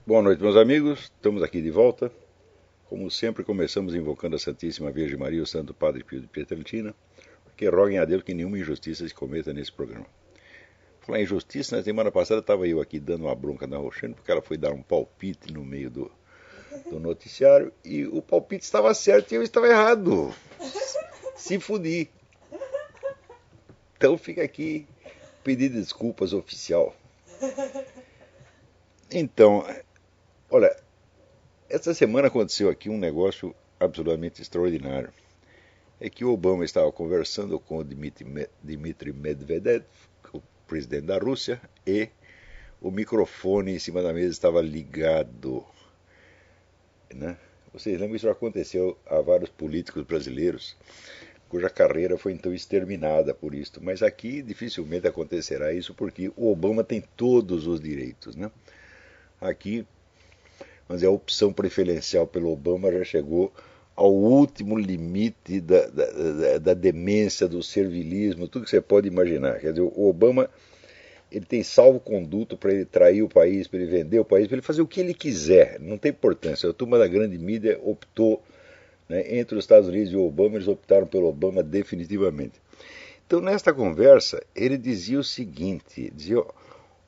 Boa noite, meus amigos. Estamos aqui de volta. Como sempre, começamos invocando a Santíssima Virgem Maria e o Santo Padre Pio de Pietrelcina, porque roguem a Deus que nenhuma injustiça se cometa nesse programa. Falar em injustiça, na semana passada estava eu aqui dando uma bronca na Roxane, porque ela foi dar um palpite no meio do noticiário e o palpite estava certo e eu estava errado. Se fudi. Então fica aqui pedido de desculpas oficial. Então, olha, essa semana aconteceu aqui um negócio absolutamente extraordinário. É que o Obama estava conversando com o Dmitry Medvedev, o presidente da Rússia, e o microfone em cima da mesa estava ligado. Né? Vocês lembram que isso aconteceu a vários políticos brasileiros, cuja carreira foi então exterminada por isso. Mas aqui dificilmente acontecerá isso, porque o Obama tem todos os direitos. Né? Aqui, mas a opção preferencial pelo Obama já chegou ao último limite da demência, do servilismo, tudo que você pode imaginar. Quer dizer, o Obama ele tem salvo-conduto para ele trair o país, para ele vender o país, para ele fazer o que ele quiser. Não tem importância. A turma da grande mídia optou, né, entre os Estados Unidos e o Obama, eles optaram pelo Obama definitivamente. Então, nesta conversa, ele dizia o seguinte, dizia: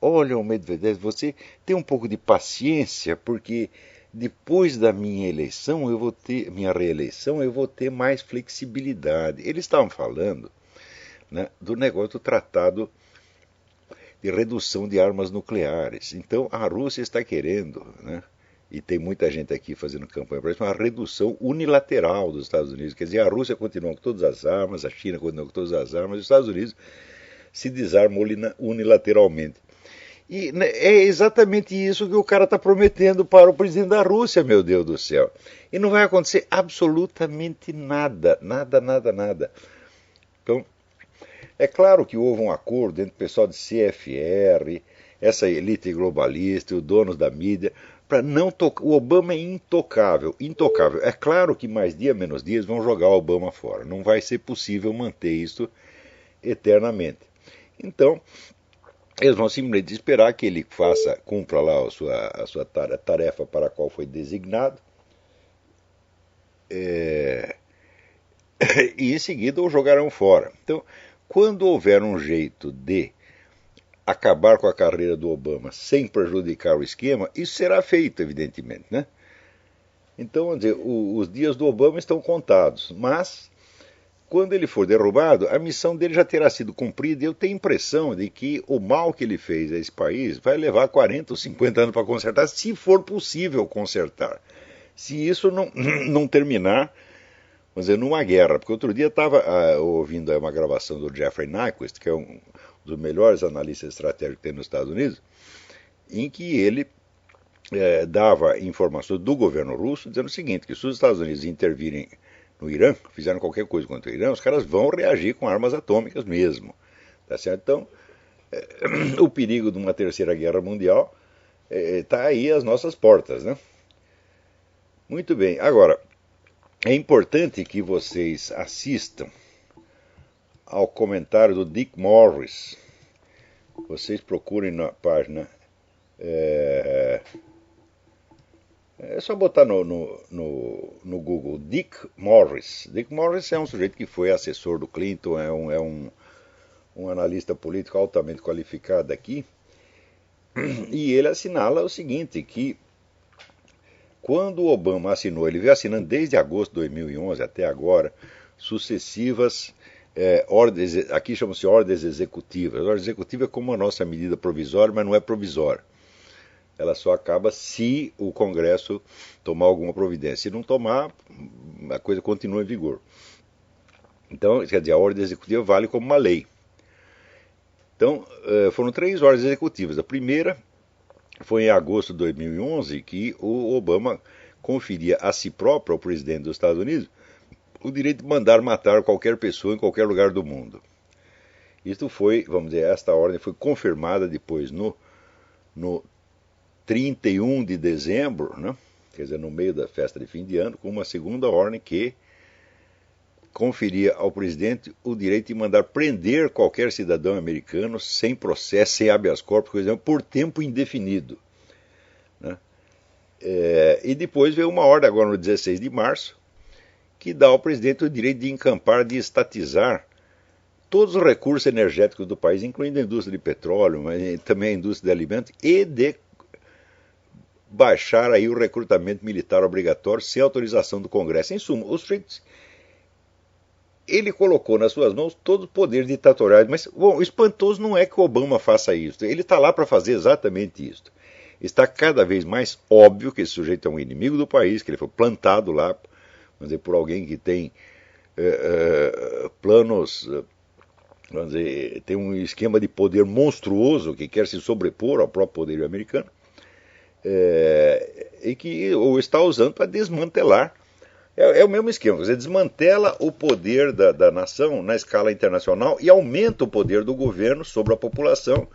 olha, o Medvedev, você tem um pouco de paciência, porque depois da minha eleição, minha reeleição, eu vou ter mais flexibilidade. Eles estavam falando, né, do negócio do tratado de redução de armas nucleares. Então, a Rússia está querendo, né, e tem muita gente aqui fazendo campanha para isso, uma redução unilateral dos Estados Unidos. Quer dizer, a Rússia continua com todas as armas, a China continua com todas as armas, e os Estados Unidos se desarmam unilateralmente. E é exatamente isso que o cara está prometendo para o presidente da Rússia, meu Deus do céu. E não vai acontecer absolutamente nada, nada. Então, é claro que houve um acordo entre o pessoal de CFR, essa elite globalista e os donos da mídia, para não tocar. O Obama é intocável. É claro que mais dia menos dia eles vão jogar o Obama fora. Não vai ser possível manter isso eternamente. Então, eles vão simplesmente esperar que ele cumpra lá a sua tarefa para a qual foi designado, e em seguida o jogarão fora. Então, quando houver um jeito de acabar com a carreira do Obama sem prejudicar o esquema, isso será feito, evidentemente. Né? Então, vamos dizer, os dias do Obama estão contados, mas quando ele for derrubado, a missão dele já terá sido cumprida e eu tenho a impressão de que o mal que ele fez a esse país vai levar 40 ou 50 anos para consertar, se for possível consertar. Se isso não terminar, vamos dizer, numa guerra. Porque outro dia estava ouvindo uma gravação do Jeffrey Nyquist, que é um dos melhores analistas estratégicos que tem nos Estados Unidos, em que ele dava informações do governo russo dizendo o seguinte, que se os Estados Unidos intervirem no Irã, fizeram qualquer coisa contra o Irã, os caras vão reagir com armas atômicas mesmo. Tá certo? Então, o perigo de uma terceira guerra mundial está aí às nossas portas. Né? Muito bem. Agora, é importante que vocês assistam ao comentário do Dick Morris. Vocês procurem na página... É só botar no Google Dick Morris. Dick Morris é um sujeito que foi assessor do Clinton, é um analista político altamente qualificado aqui. E ele assinala o seguinte, que quando o Obama assinou, ele veio assinando desde agosto de 2011 até agora, sucessivas ordens, aqui chamam-se ordens executivas. A ordem executiva é como a nossa medida provisória, mas não é provisória. Ela só acaba se o Congresso tomar alguma providência. Se não tomar, a coisa continua em vigor. Então, quer dizer, a ordem executiva vale como uma lei. Então, foram 3 ordens executivas. A primeira foi em agosto de 2011, que o Obama conferia a si próprio, ao presidente dos Estados Unidos, o direito de mandar matar qualquer pessoa em qualquer lugar do mundo. Isto foi, vamos dizer, esta ordem foi confirmada depois no 31 de dezembro, né? Quer dizer, no meio da festa de fim de ano, com uma segunda ordem que conferia ao presidente o direito de mandar prender qualquer cidadão americano sem processo, sem habeas corpus, por tempo indefinido. Né? E depois veio uma ordem agora no 16 de março, que dá ao presidente o direito de encampar, de estatizar todos os recursos energéticos do país, incluindo a indústria de petróleo, mas também a indústria de alimentos, e de baixar aí o recrutamento militar obrigatório sem autorização do Congresso. Em suma, os sujeitos, ele colocou nas suas mãos todos os poderes ditatoriais, mas bom, o espantoso não é que o Obama faça isso, ele está lá para fazer exatamente isso. Está cada vez mais óbvio que esse sujeito é um inimigo do país, que ele foi plantado lá, vamos dizer, por alguém que tem planos, vamos dizer, tem um esquema de poder monstruoso que quer se sobrepor ao próprio poder americano, e que o está usando para desmantelar. É o mesmo esquema, você desmantela o poder da nação na escala internacional e aumenta o poder do governo sobre a população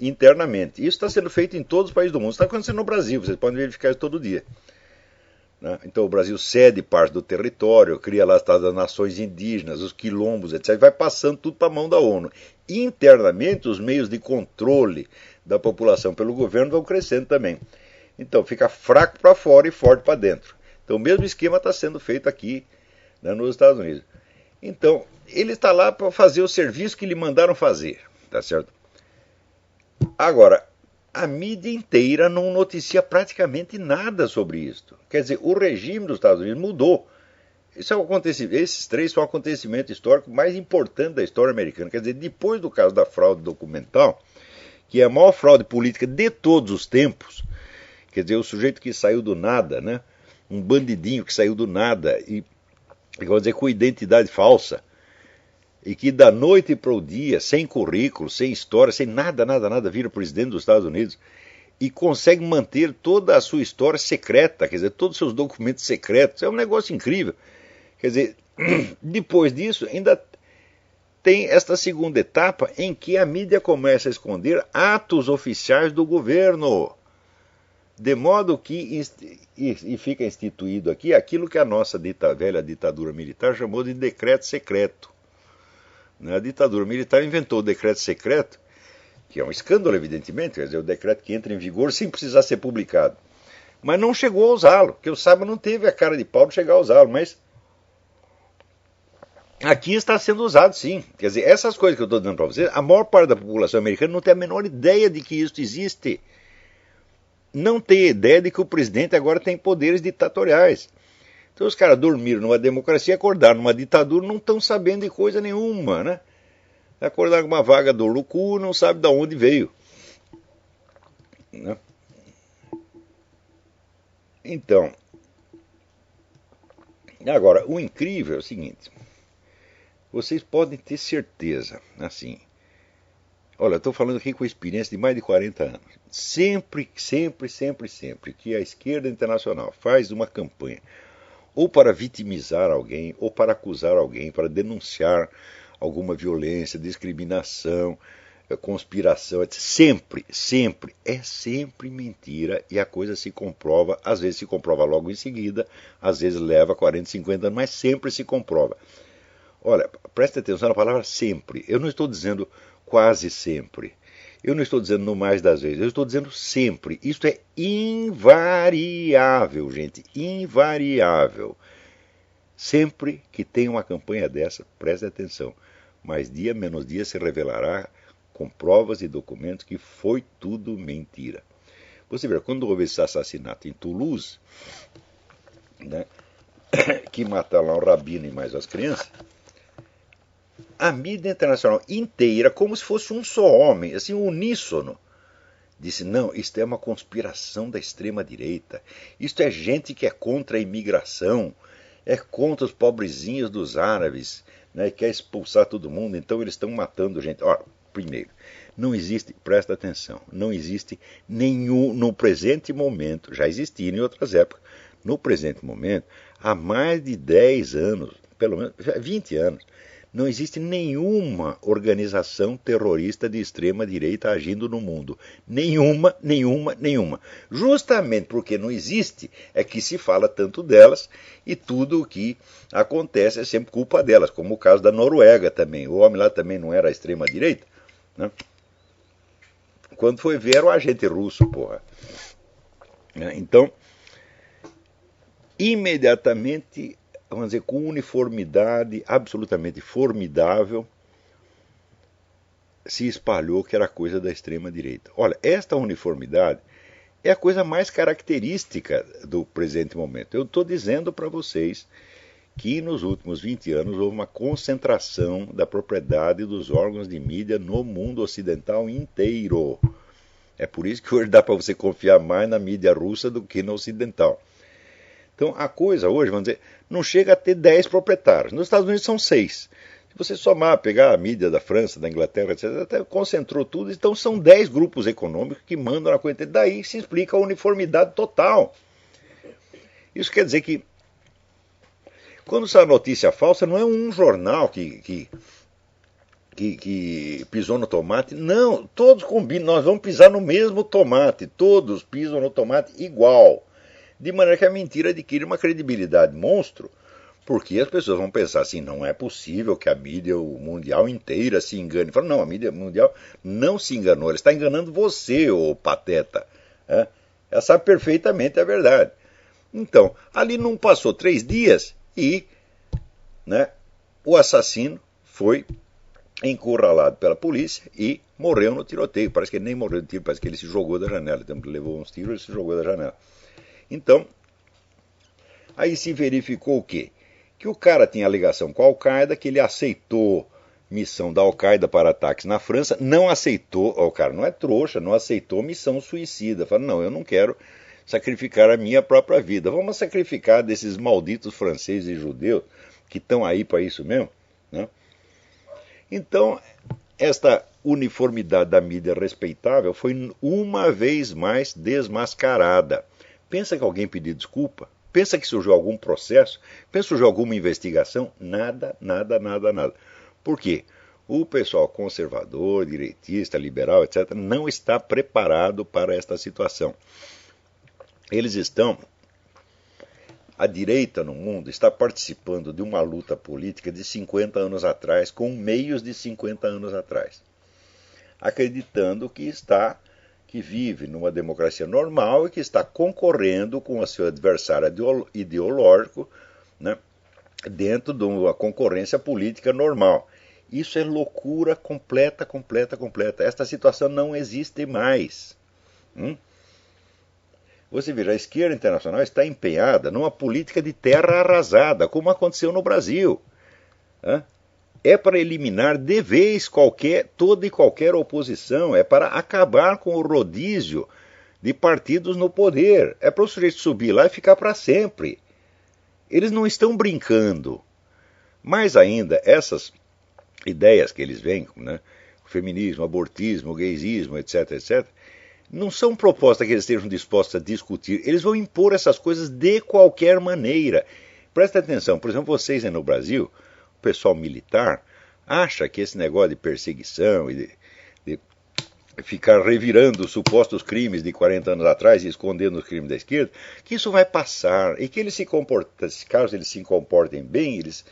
internamente. Isso está sendo feito em todos os países do mundo. Está acontecendo no Brasil, vocês podem verificar isso todo dia. Né? Então o Brasil cede parte do território, cria lá as nações indígenas, os quilombos, etc. Vai passando tudo para a mão da ONU. Internamente, os meios de controle da população pelo governo vão crescendo também. Então fica fraco para fora e forte para dentro. Então o mesmo esquema está sendo feito aqui, né, nos Estados Unidos. Então ele está lá para fazer o serviço que lhe mandaram fazer, tá certo? Agora, a mídia inteira não noticia praticamente nada sobre isso. Quer dizer, o regime dos Estados Unidos mudou. Isso é um acontecimento, esses três são o acontecimento histórico mais importante da história americana. Quer dizer, depois do caso da fraude documental, que é a maior fraude política de todos os tempos, quer dizer, o sujeito que saiu do nada, né? Um bandidinho que saiu do nada e vamos dizer, com identidade falsa, e que da noite para o dia, sem currículo, sem história, sem nada, vira presidente dos Estados Unidos e consegue manter toda a sua história secreta, quer dizer, todos os seus documentos secretos. É um negócio incrível. Quer dizer, depois disso, ainda tem esta segunda etapa em que a mídia começa a esconder atos oficiais do governo. De modo que e fica instituído aqui aquilo que a nossa velha ditadura militar chamou de decreto secreto. A ditadura militar inventou o decreto secreto, que é um escândalo, evidentemente, quer dizer, o decreto que entra em vigor sem precisar ser publicado. Mas não chegou a usá-lo, porque o Saba não teve a cara de pau de chegar a usá-lo, mas aqui está sendo usado sim. Quer dizer, essas coisas que eu estou dizendo para vocês, a maior parte da população americana não tem a menor ideia de que isso existe. Não tem ideia de que o presidente agora tem poderes ditatoriais. Então os caras dormiram numa democracia, acordaram numa ditadura, não estão sabendo de coisa nenhuma, né? Acordaram com uma vaga do Lucu, não sabe de onde veio. Né? Então, agora, o incrível é o seguinte, vocês podem ter certeza, assim, olha, eu estou falando aqui com experiência de mais de 40 anos, sempre que a esquerda internacional faz uma campanha ou para vitimizar alguém, ou para acusar alguém, para denunciar alguma violência, discriminação, conspiração, etc. É sempre mentira e a coisa se comprova, às vezes se comprova logo em seguida, às vezes leva 40, 50 anos, mas sempre se comprova. Olha, preste atenção na palavra sempre. Eu não estou dizendo quase sempre. Eu não estou dizendo no mais das vezes, eu estou dizendo sempre. Isto é invariável, gente, invariável. Sempre que tem uma campanha dessa, preste atenção, mais dia menos dia se revelará com provas e documentos que foi tudo mentira. Você vê, quando houve esse assassinato em Toulouse, né, que mataram lá um rabino e mais as crianças, a mídia internacional inteira, como se fosse um só homem, assim, uníssono, disse, não, isto é uma conspiração da extrema-direita, isto é gente que é contra a imigração, é contra os pobrezinhos dos árabes, né, quer expulsar todo mundo, então eles estão matando gente. Ora, primeiro, não existe, presta atenção, não existe nenhum, no presente momento, já existia em outras épocas, no presente momento, há mais de 10 anos, pelo menos 20 anos, não existe nenhuma organização terrorista de extrema-direita agindo no mundo. Nenhuma. Justamente porque não existe, é que se fala tanto delas e tudo o que acontece é sempre culpa delas, como o caso da Noruega também. O homem lá também não era extrema-direita, né? Quando foi ver, era o agente russo, porra. Então, imediatamente, vamos dizer, com uniformidade absolutamente formidável, se espalhou que era coisa da extrema-direita. Olha, esta uniformidade é a coisa mais característica do presente momento. Eu estou dizendo para vocês que nos últimos 20 anos houve uma concentração da propriedade dos órgãos de mídia no mundo ocidental inteiro. É por isso que hoje dá para você confiar mais na mídia russa do que na ocidental. Então a coisa hoje, vamos dizer, não chega a ter 10 proprietários. Nos Estados Unidos são 6. Se você somar, pegar a mídia da França, da Inglaterra, etc., até concentrou tudo, então são 10 grupos econômicos que mandam na coisa. Daí se explica a uniformidade total. Isso quer dizer que, quando sai notícia falsa, não é um jornal que pisou no tomate. Não, todos combinam, nós vamos pisar no mesmo tomate. Todos pisam no tomate igual. De maneira que a mentira adquire uma credibilidade monstro, porque as pessoas vão pensar assim, não é possível que a mídia mundial inteira se engane. Fala, não, a mídia mundial não se enganou, ela está enganando você, ô pateta. Ela sabe perfeitamente a verdade. Então, ali não passou 3 dias e, né, o assassino foi encurralado pela polícia e morreu no tiroteio. Parece que ele nem morreu de tiro, parece que ele se jogou da janela. Então, ele levou uns tiros e se jogou da janela. Então, aí se verificou o quê? Que o cara tinha ligação com a Al-Qaeda, que ele aceitou missão da Al-Qaeda para ataques na França, não aceitou, o cara não é trouxa, não aceitou missão suicida. Falou, não, eu não quero sacrificar a minha própria vida. Vamos sacrificar desses malditos franceses e judeus que estão aí para isso mesmo, né? Então, esta uniformidade da mídia respeitável foi uma vez mais desmascarada. Pensa que alguém pediu desculpa? Pensa que surgiu algum processo? Pensa que surgiu alguma investigação? Nada, nada, nada, nada. Por quê? O pessoal conservador, direitista, liberal, etc., não está preparado para esta situação. Eles estão... A direita no mundo está participando de uma luta política de 50 anos atrás, com meios de 50 anos atrás, acreditando que vive numa democracia normal e que está concorrendo com o seu adversário ideológico, né, dentro de uma concorrência política normal. Isso é loucura completa, completa, completa. Esta situação não existe mais. Você veja, a esquerda internacional está empenhada numa política de terra arrasada, como aconteceu no Brasil. É para eliminar de vez toda e qualquer oposição, é para acabar com o rodízio de partidos no poder. É para o sujeito subir lá e ficar para sempre. Eles não estão brincando. Mais ainda, essas ideias que eles vêm, né, o feminismo, o abortismo, o gaysismo, etc., etc., não são propostas que eles estejam dispostos a discutir. Eles vão impor essas coisas de qualquer maneira. Presta atenção, por exemplo, vocês aí no Brasil, o pessoal militar, acha que esse negócio de perseguição e de ficar revirando os supostos crimes de 40 anos atrás e escondendo os crimes da esquerda, que isso vai passar e que eles caso eles se comportem bem, eles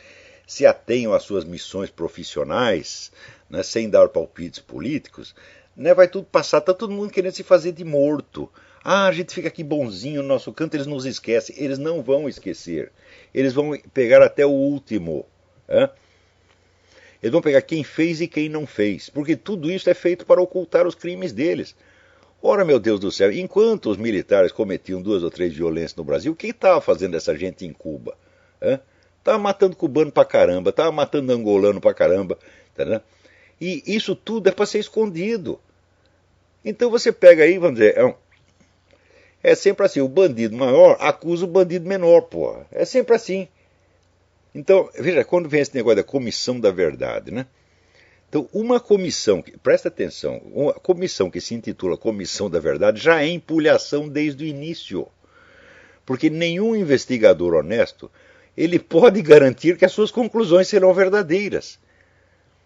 se atenham às suas missões profissionais, né, sem dar palpites políticos, né, vai tudo passar, está todo mundo querendo se fazer de morto. A gente fica aqui bonzinho no nosso canto, eles nos esquecem. Eles não vão esquecer. Eles vão pegar até o último. Eles vão pegar quem fez e quem não fez, porque tudo isso é feito para ocultar os crimes deles. Ora, meu Deus do céu, enquanto os militares cometiam 2 ou 3 violências no Brasil, o que estava fazendo essa gente em Cuba? Estava matando cubano pra caramba, estava matando angolano pra caramba, tá? E isso tudo é para ser escondido. Então você pega aí, vamos dizer, é sempre assim, o bandido maior acusa o bandido menor, porra. É sempre assim. Então, veja, quando vem esse negócio da comissão da verdade, né? Então, uma comissão, presta atenção, uma comissão que se intitula Comissão da Verdade já é empulhação desde o início. Porque nenhum investigador honesto, ele pode garantir que as suas conclusões serão verdadeiras.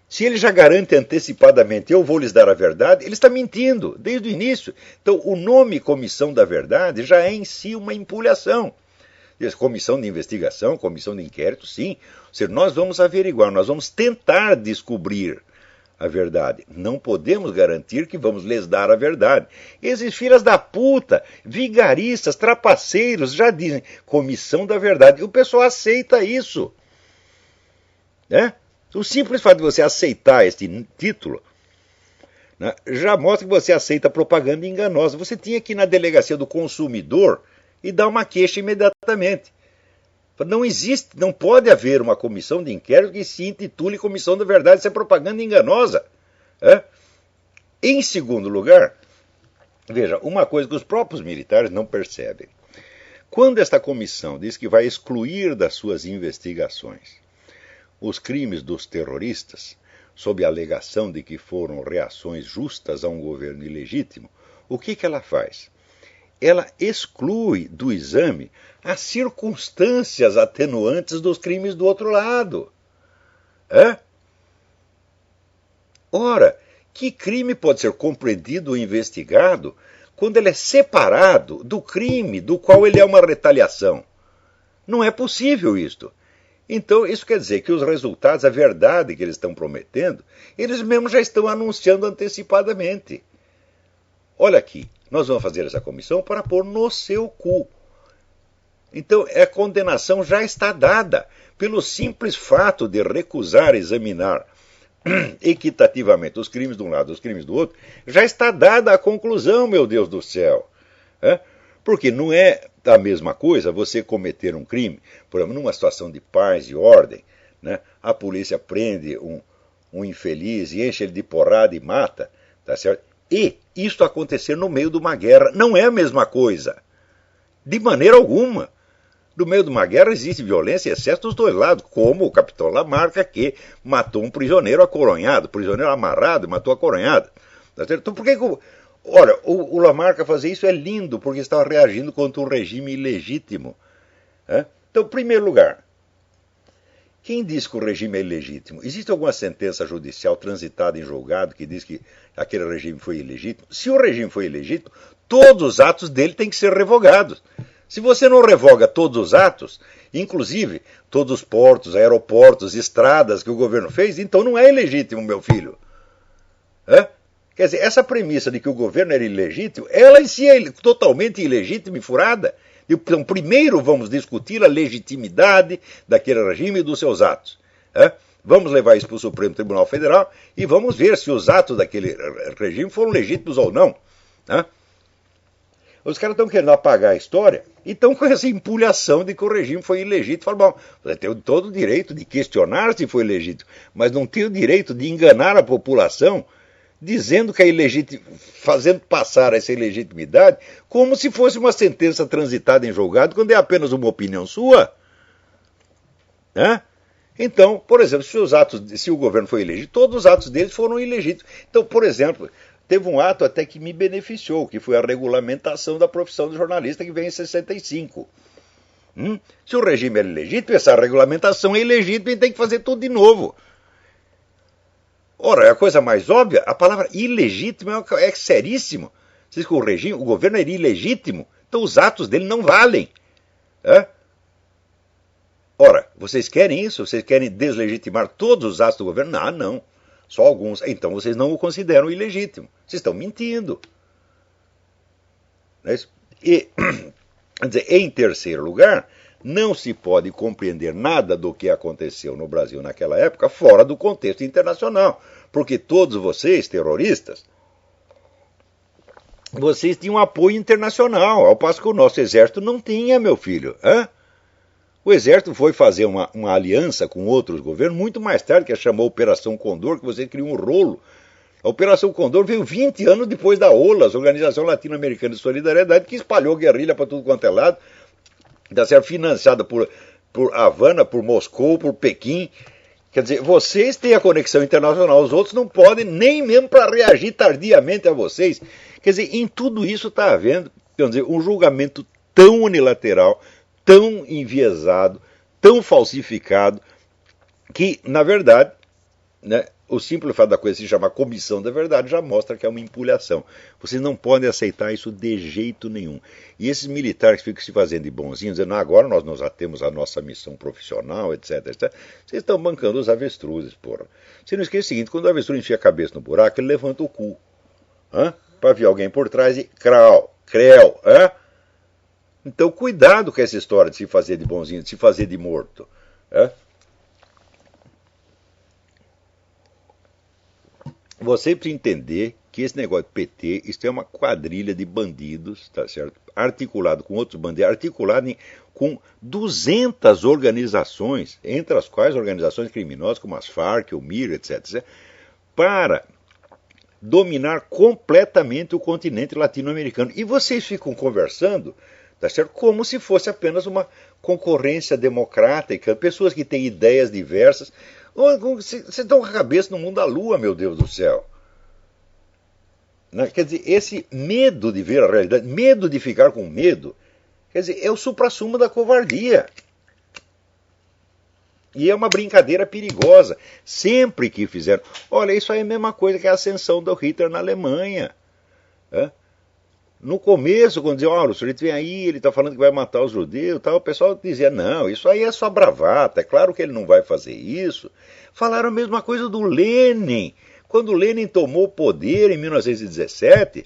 Se ele já garante antecipadamente, eu vou lhes dar a verdade, ele está mentindo desde o início. Então, o nome Comissão da Verdade já é em si uma empulhação. Comissão de investigação, comissão de inquérito, sim. Ou seja, nós vamos averiguar, nós vamos tentar descobrir a verdade. Não podemos garantir que vamos lhes dar a verdade. Esses filhas da puta, vigaristas, trapaceiros, já dizem comissão da verdade. E o pessoal aceita isso. Né? O simples fato de você aceitar este título, né, já mostra que você aceita propaganda enganosa. Você tinha que ir na delegacia do consumidor e dar uma queixa imediatamente. Não existe, não pode haver uma comissão de inquérito que se intitule Comissão da Verdade, isso é propaganda enganosa. É? Em segundo lugar, veja, uma coisa que os próprios militares não percebem. Quando esta comissão diz que vai excluir das suas investigações os crimes dos terroristas, sob a alegação de que foram reações justas a um governo ilegítimo, o que ela faz? Ela exclui do exame as circunstâncias atenuantes dos crimes do outro lado. É? Ora, que crime pode ser compreendido ou investigado quando ele é separado do crime do qual ele é uma retaliação? Não é possível isto. Então, isso quer dizer que os resultados, a verdade que eles estão prometendo, eles mesmos já estão anunciando antecipadamente. Olha aqui, nós vamos fazer essa comissão para pôr no seu cu. Então, a condenação já está dada pelo simples fato de recusar examinar equitativamente os crimes de um lado e os crimes do outro, já está dada a conclusão, meu Deus do céu. É? Porque não é a mesma coisa você cometer um crime, por exemplo, numa situação de paz e ordem, né? A polícia prende um infeliz e enche ele de porrada e mata, tá certo? E isso acontecer no meio de uma guerra não é a mesma coisa. De maneira alguma. No meio de uma guerra existe violência e excesso dos dois lados, como o capitão Lamarca, que matou um prisioneiro acoronhado, prisioneiro amarrado e matou acoronhado. Tá certo? Então por que ora, o Lamarca fazer isso é lindo, porque estava reagindo contra um regime ilegítimo. É? Então, em primeiro lugar, quem diz que o regime é ilegítimo? Existe alguma sentença judicial transitada em julgado que diz que aquele regime foi ilegítimo? Se o regime foi ilegítimo, todos os atos dele têm que ser revogados. Se você não revoga todos os atos, inclusive todos os portos, aeroportos, estradas que o governo fez, então não é ilegítimo, meu filho. É? Quer dizer, essa premissa de que o governo era ilegítimo, ela em si é totalmente ilegítima e furada. Então, primeiro vamos discutir a legitimidade daquele regime e dos seus atos. É? Vamos levar isso para o Supremo Tribunal Federal e vamos ver se os atos daquele regime foram legítimos ou não. É? Os caras estão querendo apagar a história e estão com essa empulhação de que o regime foi ilegítimo. Falam, bom, você tem todo o direito de questionar se foi legítimo, mas não tem o direito de enganar a população dizendo que é fazendo passar essa ilegitimidade como se fosse uma sentença transitada em julgado, quando é apenas uma opinião sua. Né? Então, por exemplo, se o governo foi ilegítimo, todos os atos deles foram ilegítimos. Então, por exemplo, teve um ato até que me beneficiou, que foi a regulamentação da profissão de jornalista, que veio em 65. Se o regime é ilegítimo, essa regulamentação é ilegítima e tem que fazer tudo de novo. Ora, é a coisa mais óbvia, a palavra ilegítimo é seríssimo. Você diz que o governo era ilegítimo, então os atos dele não valem. É? Ora, vocês querem isso? Vocês querem deslegitimar todos os atos do governo? Não, não. Só alguns. Então vocês não o consideram ilegítimo. Vocês estão mentindo. Não é isso? E, quer dizer, em terceiro lugar, não se pode compreender nada do que aconteceu no Brasil naquela época fora do contexto internacional. Porque todos vocês, terroristas, vocês tinham apoio internacional, ao passo que o nosso exército não tinha, meu filho. Hã? O exército foi fazer uma aliança com outros governos muito mais tarde, que a chamou Operação Condor, que você criou um rolo. A Operação Condor veio 20 anos depois da OLAS, Organização Latino-Americana de Solidariedade, que espalhou guerrilha para tudo quanto é lado, financiada por Havana, por Moscou, por Pequim. Quer dizer, vocês têm a conexão internacional, os outros não podem, nem mesmo para reagir tardiamente a vocês. Quer dizer, em tudo isso está havendo, quer dizer, um julgamento tão unilateral, tão enviesado, tão falsificado, que, na verdade, né, o simples fato da coisa se chamar Comissão da Verdade já mostra que é uma empulhação. Vocês não podem aceitar isso de jeito nenhum. E esses militares que ficam se fazendo de bonzinhos, dizendo, agora nós já temos a nossa missão profissional, etc, etc. Vocês estão bancando os avestruzes, porra. Você não esqueça o seguinte, quando o avestruz enfia a cabeça no buraco, ele levanta o cu. Para ver alguém por trás e creu. Então cuidado com essa história de se fazer de bonzinho, de se fazer de morto. Você precisa entender que esse negócio de PT, isso é uma quadrilha de bandidos, tá certo? Articulado com outros bandidos, articulado com 200 organizações, entre as quais organizações criminosas como as Farc, o MIR, etc., para dominar completamente o continente latino-americano. E vocês ficam conversando, tá certo? Como se fosse apenas uma concorrência democrática, pessoas que têm ideias diversas. Vocês estão com a cabeça no mundo da lua, meu Deus do céu. Quer dizer, esse medo de ver a realidade, medo de ficar com medo, quer dizer, é o suprassumo da covardia. E é uma brincadeira perigosa. Sempre que fizeram... Olha, isso aí é a mesma coisa que a ascensão do Hitler na Alemanha. No começo, quando diziam, o sujeito vem aí, ele está falando que vai matar os judeus, tal, o pessoal dizia, não, isso aí é só bravata, é claro que ele não vai fazer isso. Falaram a mesma coisa do Lenin. Quando Lenin tomou o poder em 1917,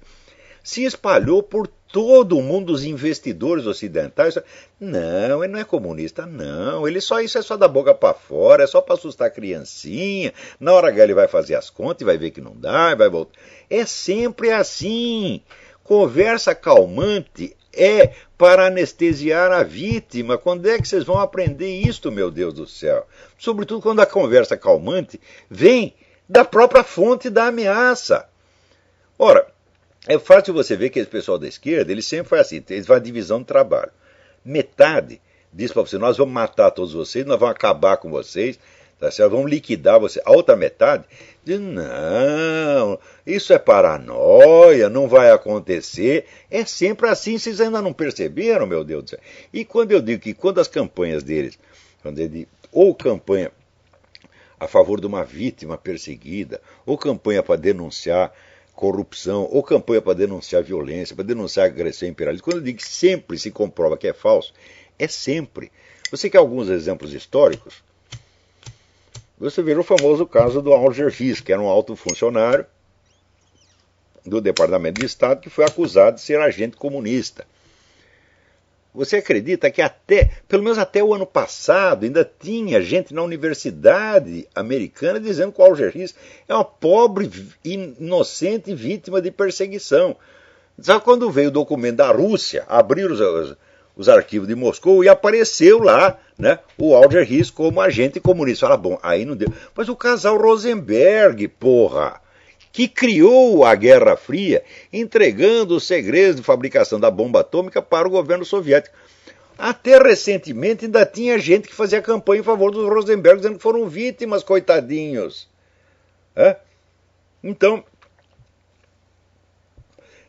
se espalhou por todo o mundo os investidores ocidentais. Não, ele não é comunista, não. Isso é só da boca para fora, é só para assustar a criancinha. Na hora H ele vai fazer as contas e vai ver que não dá, e vai voltar. É sempre assim. Conversa calmante é para anestesiar a vítima. Quando é que vocês vão aprender isto, meu Deus do céu? Sobretudo quando a conversa calmante vem da própria fonte da ameaça. Ora, é fácil você ver que esse pessoal da esquerda, ele sempre foi assim, eles fazem divisão de trabalho. Metade diz para você, nós vamos matar todos vocês, nós vamos acabar com vocês, tá certo? Vamos liquidar vocês. A outra metade diz, não, isso é paranoia, não vai acontecer. É sempre assim, vocês ainda não perceberam, meu Deus do céu. E quando eu digo que quando as campanhas deles, ou campanha a favor de uma vítima perseguida, ou campanha para denunciar corrupção, ou campanha para denunciar violência, para denunciar agressão imperialista. Quando eu digo que sempre se comprova que é falso, é sempre. Você quer alguns exemplos históricos? Você vê o famoso caso do Alger Hiss, que era um alto funcionário do Departamento de Estado que foi acusado de ser agente comunista. Você acredita que pelo menos até o ano passado, ainda tinha gente na universidade americana dizendo que o Alger Hiss é uma pobre, inocente vítima de perseguição. Sabe quando veio o documento da Rússia, abriram os arquivos de Moscou e apareceu lá, né, o Alger Hiss como agente comunista. Fala, bom, aí não deu. Mas o casal Rosenberg, porra, que criou a Guerra Fria, entregando os segredos de fabricação da bomba atômica para o governo soviético. Até recentemente ainda tinha gente que fazia campanha em favor dos Rosenberg, dizendo que foram vítimas, coitadinhos. Então,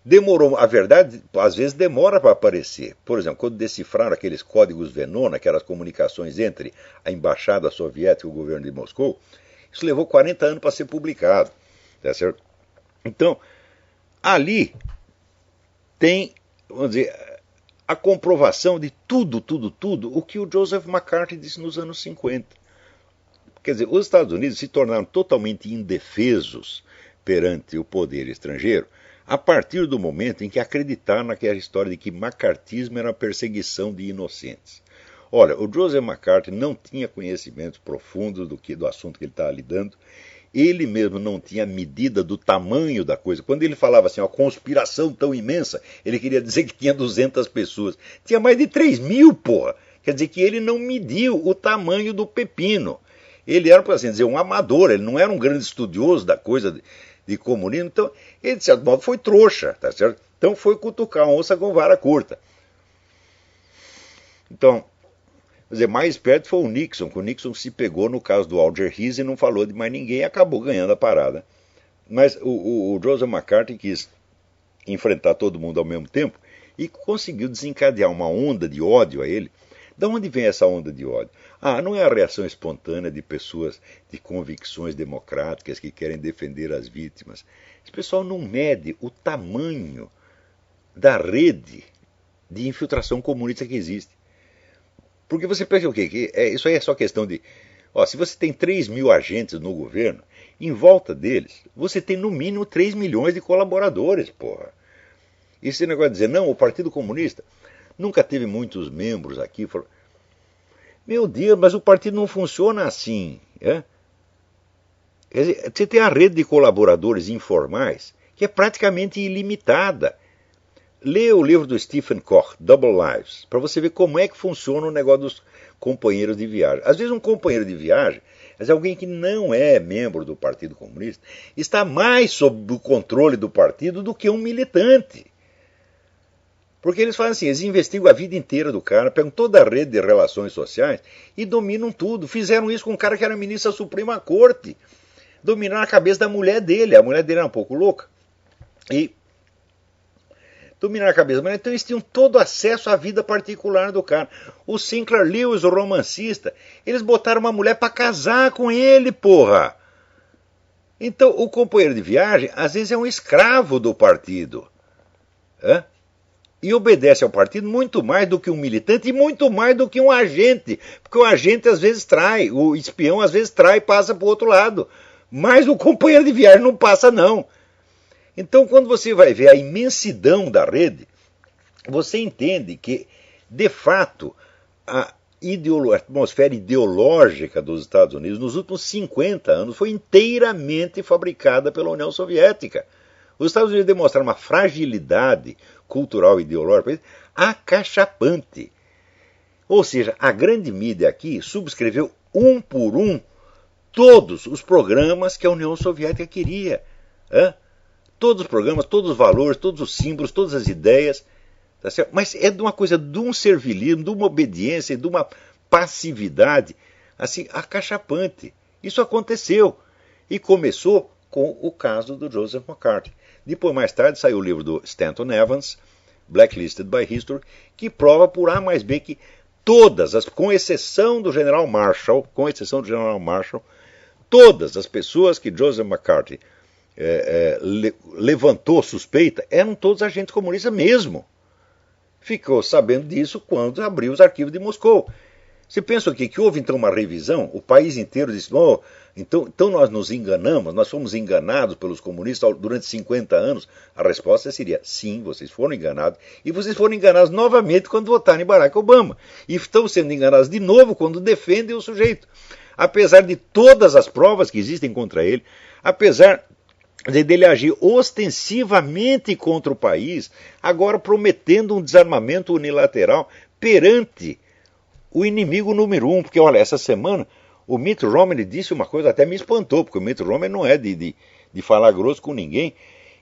demorou. A verdade, às vezes, demora para aparecer. Por exemplo, quando decifraram aqueles códigos Venona, aquelas comunicações entre a embaixada soviética e o governo de Moscou, isso levou 40 anos para ser publicado. Tá certo? Então, ali tem, vamos dizer, a comprovação de tudo o que o Joseph McCarthy disse nos anos 50. Quer dizer, os Estados Unidos se tornaram totalmente indefesos perante o poder estrangeiro a partir do momento em que acreditaram naquela história de que macartismo era a perseguição de inocentes. Olha, o Joseph McCarthy não tinha conhecimentos profundos do assunto que ele estava lidando. Ele mesmo não tinha medida do tamanho da coisa. Quando ele falava assim, uma conspiração tão imensa, ele queria dizer que tinha 200 pessoas. Tinha mais de 3.000, porra. Quer dizer que ele não mediu o tamanho do pepino. Ele era, por assim dizer, um amador, ele não era um grande estudioso da coisa de comunismo. Então, ele, de certo modo, foi trouxa, tá certo? Então foi cutucar a onça com vara curta. Então, quer dizer, mais perto foi o Nixon, que o Nixon se pegou no caso do Alger Hiss e não falou de mais ninguém e acabou ganhando a parada. Mas o Joseph McCarthy quis enfrentar todo mundo ao mesmo tempo e conseguiu desencadear uma onda de ódio a ele De onde vem essa onda de ódio? Ah, não é a reação espontânea de pessoas de convicções democráticas que querem defender as vítimas. Esse pessoal não mede o tamanho da rede de infiltração comunista que existe. Porque você pensa o quê? Isso aí é só questão de... se você tem 3 mil agentes no governo, em volta deles, você tem no mínimo 3 milhões de colaboradores, porra. E esse negócio de dizer, não, o Partido Comunista nunca teve muitos membros aqui. Meu Deus, mas o partido não funciona assim. É? Quer dizer, você tem a rede de colaboradores informais, que é praticamente ilimitada. Lê o livro do Stephen Koch, Double Lives, para você ver como é que funciona o negócio dos companheiros de viagem. Às vezes um companheiro de viagem, mas alguém que não é membro do Partido Comunista, está mais sob o controle do partido do que um militante. Porque eles fazem assim, eles investigam a vida inteira do cara, pegam toda a rede de relações sociais e dominam tudo. Fizeram isso com um cara que era ministro da Suprema Corte. Dominaram a cabeça da mulher dele. A mulher dele era um pouco louca. E dominaram a cabeça da mulher. Então eles tinham todo acesso à vida particular do cara. O Sinclair Lewis, o romancista, eles botaram uma mulher para casar com ele, porra. Então o companheiro de viagem, às vezes, é um escravo do partido. Hã? E obedece ao partido muito mais do que um militante e muito mais do que um agente. Porque o agente às vezes trai, o espião às vezes trai e passa para o outro lado. Mas o companheiro de viagem não passa, não. Então, quando você vai ver a imensidão da rede, você entende que, de fato, a atmosfera ideológica dos Estados Unidos nos últimos 50 anos foi inteiramente fabricada pela União Soviética. Os Estados Unidos demonstraram uma fragilidade cultural e ideológica acachapante. Ou seja, a grande mídia aqui subscreveu um por um todos os programas que a União Soviética queria. Todos os programas, todos os valores, todos os símbolos, todas as ideias. Tá certo? Mas é de uma coisa, de um servilismo, de uma obediência, de uma passividade assim, acachapante. Isso aconteceu. E começou com o caso do Joseph McCarthy. Depois, mais tarde, saiu o livro do Stanton Evans, Blacklisted by History, que prova por A mais B que todas, com exceção do General Marshall, todas as pessoas que Joseph McCarthy levantou suspeita eram todos agentes comunistas mesmo. Ficou sabendo disso quando abriu os arquivos de Moscou. Você pensa aqui que houve então uma revisão? O país inteiro disse, então nós nos enganamos, nós fomos enganados pelos comunistas durante 50 anos. A resposta seria, sim, vocês foram enganados. E vocês foram enganados novamente quando votaram em Barack Obama. E estão sendo enganados de novo quando defendem o sujeito. Apesar de todas as provas que existem contra ele, apesar dele agir ostensivamente contra o país, agora prometendo um desarmamento unilateral perante o inimigo número 1, porque olha, essa semana o Mitt Romney disse uma coisa, até me espantou, porque o Mitt Romney não é de falar grosso com ninguém.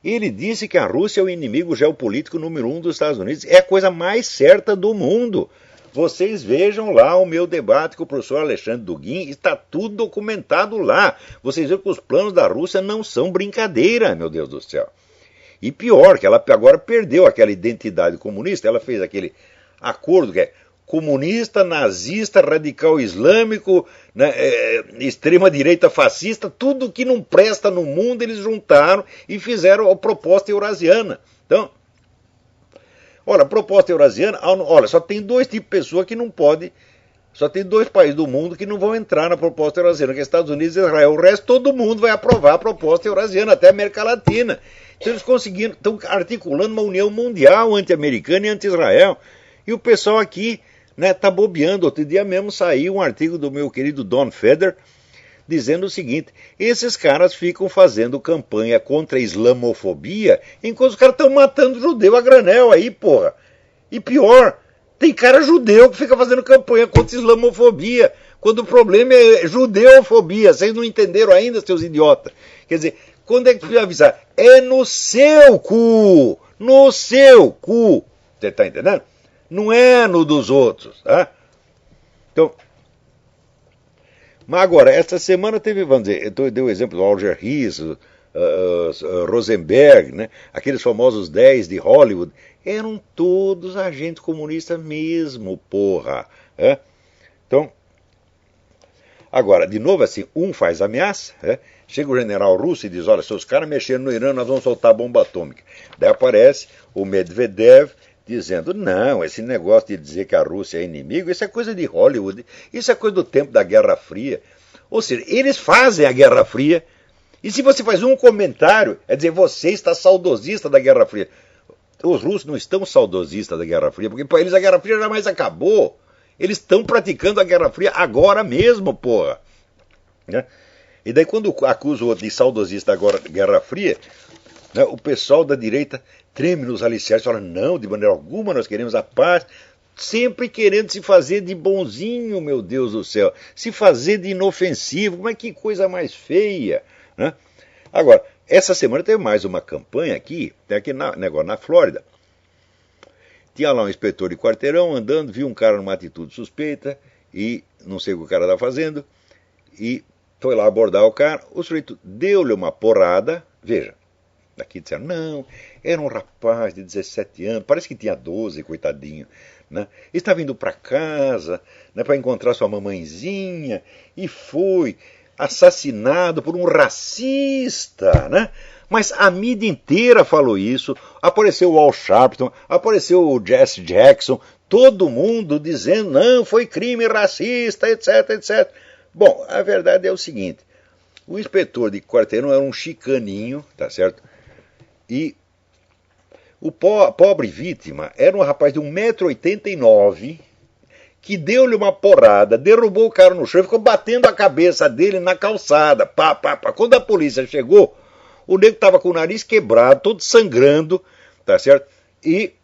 Ele disse que a Rússia é o inimigo geopolítico número 1 dos Estados Unidos. É a coisa mais certa do mundo. Vocês vejam lá o meu debate com o professor Alexandre Dugin, está tudo documentado lá. Vocês veem que os planos da Rússia não são brincadeira, meu Deus do céu. E pior, que ela agora perdeu aquela identidade comunista, ela fez aquele acordo que é comunista, nazista, radical islâmico, né, extrema-direita fascista, tudo que não presta no mundo eles juntaram e fizeram a proposta eurasiana. Então, olha, a proposta eurasiana, olha, só tem 2 tipos de pessoa que não pode, só tem 2 países do mundo que não vão entrar na proposta eurasiana, que é Estados Unidos e Israel. O resto, todo mundo vai aprovar a proposta eurasiana, até a América Latina. Então eles conseguiram, estão articulando uma união mundial anti-americana e anti-Israel. E o pessoal aqui está bobeando. Outro dia mesmo saiu um artigo do meu querido Don Feder dizendo o seguinte: esses caras ficam fazendo campanha contra a islamofobia enquanto os caras estão matando judeu a granel aí, porra. E pior, tem cara judeu que fica fazendo campanha contra a islamofobia, quando o problema é judeofobia. Vocês não entenderam ainda, seus idiotas? Quer dizer, quando é que precisa avisar? É no seu cu! No seu cu! Você está entendendo? Não é no dos outros, tá? Então, mas agora, essa semana teve, vamos dizer, eu dei o exemplo do Alger Hiss, Rosenberg, né? Aqueles famosos 10 de Hollywood, eram todos agentes comunistas mesmo, porra. É? Então, agora, de novo assim, um faz ameaça, chega o general russo e diz, olha, se os caras mexerem no Irã, nós vamos soltar bomba atômica. Daí aparece o Medvedev dizendo, não, esse negócio de dizer que a Rússia é inimigo, isso é coisa de Hollywood, isso é coisa do tempo da Guerra Fria. Ou seja, eles fazem a Guerra Fria, e se você faz um comentário, é dizer, você está saudosista da Guerra Fria. Os russos não estão saudosistas da Guerra Fria, porque para eles a Guerra Fria jamais acabou. Eles estão praticando a Guerra Fria agora mesmo, porra. Né? E daí quando acusa o outro de saudosista agora da Guerra Fria, né, o pessoal da direita treme nos alicerces, fala, não, de maneira alguma nós queremos a paz, sempre querendo se fazer de bonzinho, meu Deus do céu, se fazer de inofensivo, mas que coisa mais feia. Né? Agora, essa semana teve mais uma campanha aqui na Flórida. Tinha lá um inspetor de quarteirão andando, viu um cara numa atitude suspeita e não sei o que o cara estava fazendo e foi lá abordar o cara. O sujeito deu-lhe uma porrada. Veja, daqui disseram, não, era um rapaz de 17 anos, parece que tinha 12, coitadinho. Né? Estava indo para casa, né, para encontrar sua mamãezinha e foi assassinado por um racista, né? Mas a mídia inteira falou isso, apareceu o Al Sharpton, apareceu o Jesse Jackson, todo mundo dizendo, não, foi crime racista, etc, etc. Bom, a verdade é o seguinte, o inspetor de quarteirão era um chicaninho, tá certo? E a pobre vítima era um rapaz de 1,89 m, que deu-lhe uma porrada, derrubou o cara no chão e ficou batendo a cabeça dele na calçada. Pá, pá, pá. Quando a polícia chegou, o nego estava com o nariz quebrado, todo sangrando, tá certo? E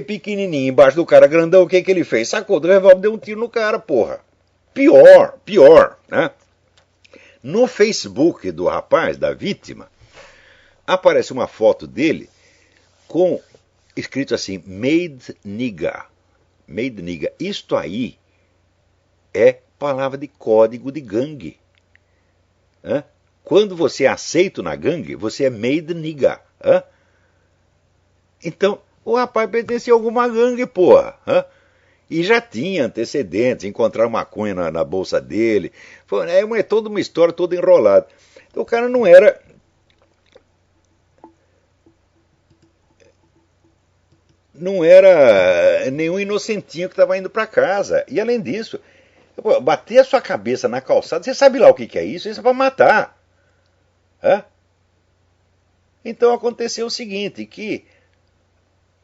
pequenininho, embaixo do cara grandão, o que ele fez? Sacou do revólver, deu um tiro no cara, porra. Pior, né? No Facebook do rapaz, da vítima, aparece uma foto dele com escrito assim, Made Nigga. Made Nigga. Isto aí é palavra de código de gangue. Hã? Quando você é aceito na gangue, você é made nigga. Hã? Então, o rapaz pertencia a alguma gangue, porra. Hã? E já tinha antecedentes, encontraram maconha na bolsa dele. É toda uma história toda enrolada. Então o cara não era... Não era nenhum inocentinho que estava indo para casa. E além disso, bater a sua cabeça na calçada, você sabe lá o que é isso? Isso é para matar. Hã? Então aconteceu o seguinte, que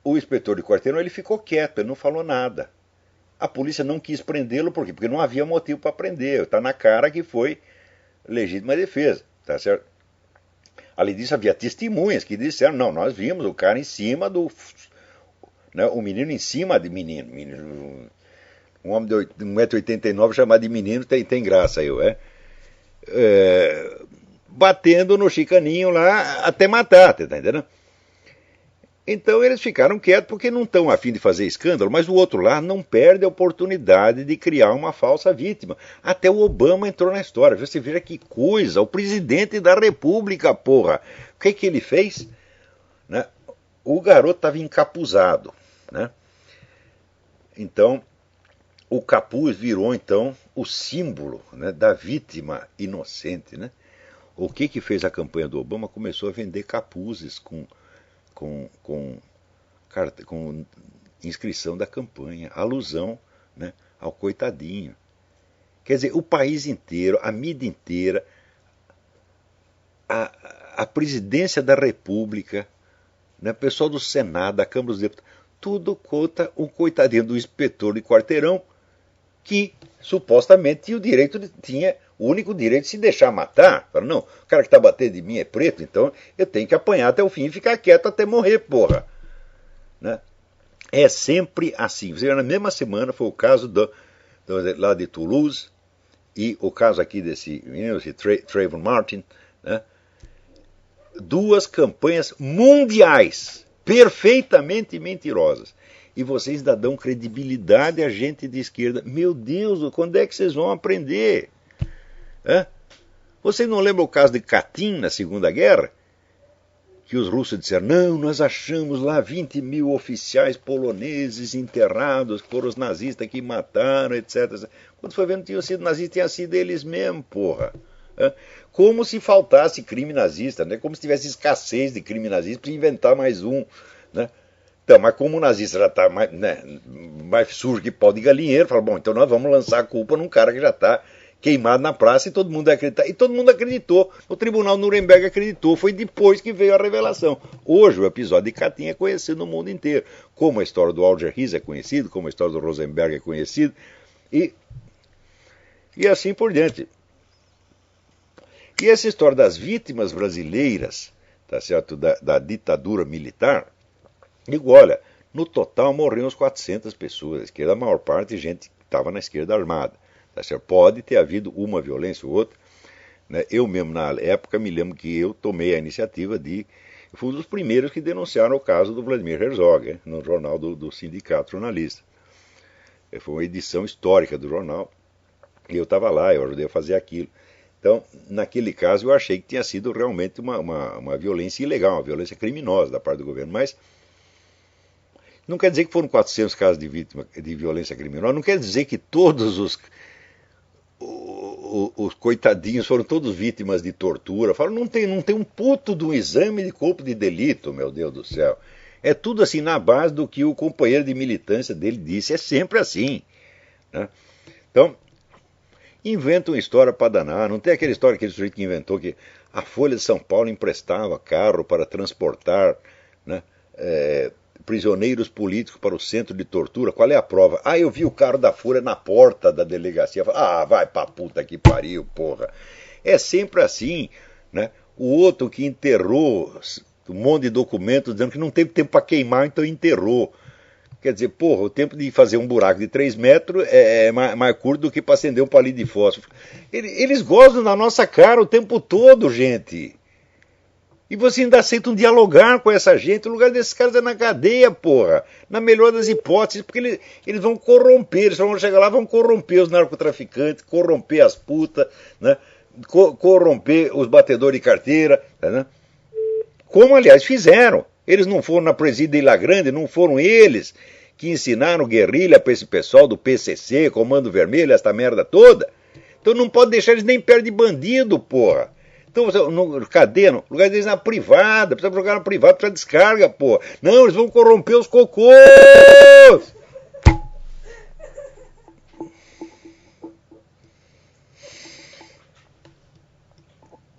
o inspetor de quarteirão ele ficou quieto, ele não falou nada. A polícia não quis prendê-lo, por quê? Porque não havia motivo para prender. Está na cara que foi legítima defesa, tá certo? Além disso, havia testemunhas que disseram, não, nós vimos o cara em cima do... Né, o menino em cima de menino. Um homem de 1,89 m chamado de menino tem graça aí, batendo no chicaninho lá até matar, tá entendendo? Então eles ficaram quietos porque não estão a fim de fazer escândalo, mas o outro lá não perde a oportunidade de criar uma falsa vítima. Até o Obama entrou na história. Você veja que coisa, o presidente da República, porra. O que ele fez? Né? O garoto estava encapuzado, né? Então, o capuz virou então o símbolo, né, da vítima inocente, né? O que fez a campanha do Obama? Começou a vender capuzes com inscrição da campanha, alusão, né, ao coitadinho. Quer dizer, o país inteiro, a mídia inteira, a presidência da República, né, o pessoal do Senado, da Câmara dos Deputados, tudo conta um coitadinho do inspetor de quarteirão que supostamente tinha o único direito de se deixar matar. Fala, não, o cara que está batendo de mim é preto, então eu tenho que apanhar até o fim e ficar quieto até morrer, porra. Né? É sempre assim. Na mesma semana foi o caso lá de Toulouse e o caso aqui desse menino, esse Trayvon Martin, né? Duas campanhas mundiais, perfeitamente mentirosas. E vocês ainda dão credibilidade a gente de esquerda. Meu Deus, quando é que vocês vão aprender? Vocês não lembram o caso de Katyn na Segunda Guerra? que os russos disseram, não, nós achamos lá 20 mil oficiais poloneses enterrados, que foram os nazistas que mataram, etc. Quando foi vendo, não tinham sido nazistas, tinha sido eles mesmo, porra. Como se faltasse crime nazista, né? Como se tivesse escassez de crime nazista para inventar mais um, né? Então, mas como o nazista já está mais, né, mais sujo que pau de galinheiro, fala, bom, então nós vamos lançar a culpa num cara que já está queimado na praça e todo mundo vai acreditar. E todo mundo acreditou. O Tribunal Nuremberg acreditou. Foi depois que veio a revelação. Hoje o episódio de Katyn é conhecido no mundo inteiro. Como a história do Alger Hiss é conhecido, como a história do Rosenberg é conhecida. E assim por diante. E essa história das vítimas brasileiras, tá certo, da ditadura militar, digo, olha, no total morreram uns 400 pessoas. A esquerda, a maior parte, gente que estava na esquerda armada. Tá certo? Pode ter havido uma violência ou outra. Né? Eu mesmo, na época, me lembro que eu tomei a iniciativa de... Fui um dos primeiros que denunciaram o caso do Vladimir Herzog, no jornal do Sindicato Jornalista. Foi uma edição histórica do jornal. E eu estava lá, eu ajudei a fazer aquilo. Então, naquele caso, eu achei que tinha sido realmente uma violência ilegal, uma violência criminosa da parte do governo. Mas não quer dizer que foram 400 casos de violência criminosa, não quer dizer que todos os coitadinhos foram todos vítimas de tortura. Falo, não tem um puto de um exame de corpo de delito, meu Deus do céu. É tudo assim na base do que o companheiro de militância dele disse. É sempre assim. Né? Então, inventam história para danar. Não tem aquela história, aquele sujeito que inventou que a Folha de São Paulo emprestava carro para transportar, né, prisioneiros políticos para o centro de tortura. Qual é a prova? Ah, eu vi o carro da Folha na porta da delegacia. Ah, vai pra puta que pariu, porra. É sempre assim, né? O outro que enterrou um monte de documentos dizendo que não teve tempo para queimar, então enterrou. Quer dizer, porra, o tempo de fazer um buraco de 3 metros é mais curto do que para acender um palito de fósforo. Eles gozam na nossa cara o tempo todo, gente. E você ainda aceita um dialogar com essa gente. O lugar desses caras é na cadeia, porra. Na melhor das hipóteses, porque eles vão corromper. Eles vão chegar lá, vão corromper os narcotraficantes, corromper as putas, né? Corromper os batedores de carteira, né? Como, aliás, fizeram. Eles não foram na presídio de Ilha Grande, não foram eles que ensinaram guerrilha para esse pessoal do PCC, Comando Vermelho, essa merda toda. Então não pode deixar eles nem perto de bandido, porra. Então, cadê? No lugar deles na privada, precisa jogar na privada, precisa descarga, pô. Não, eles vão corromper os cocôs!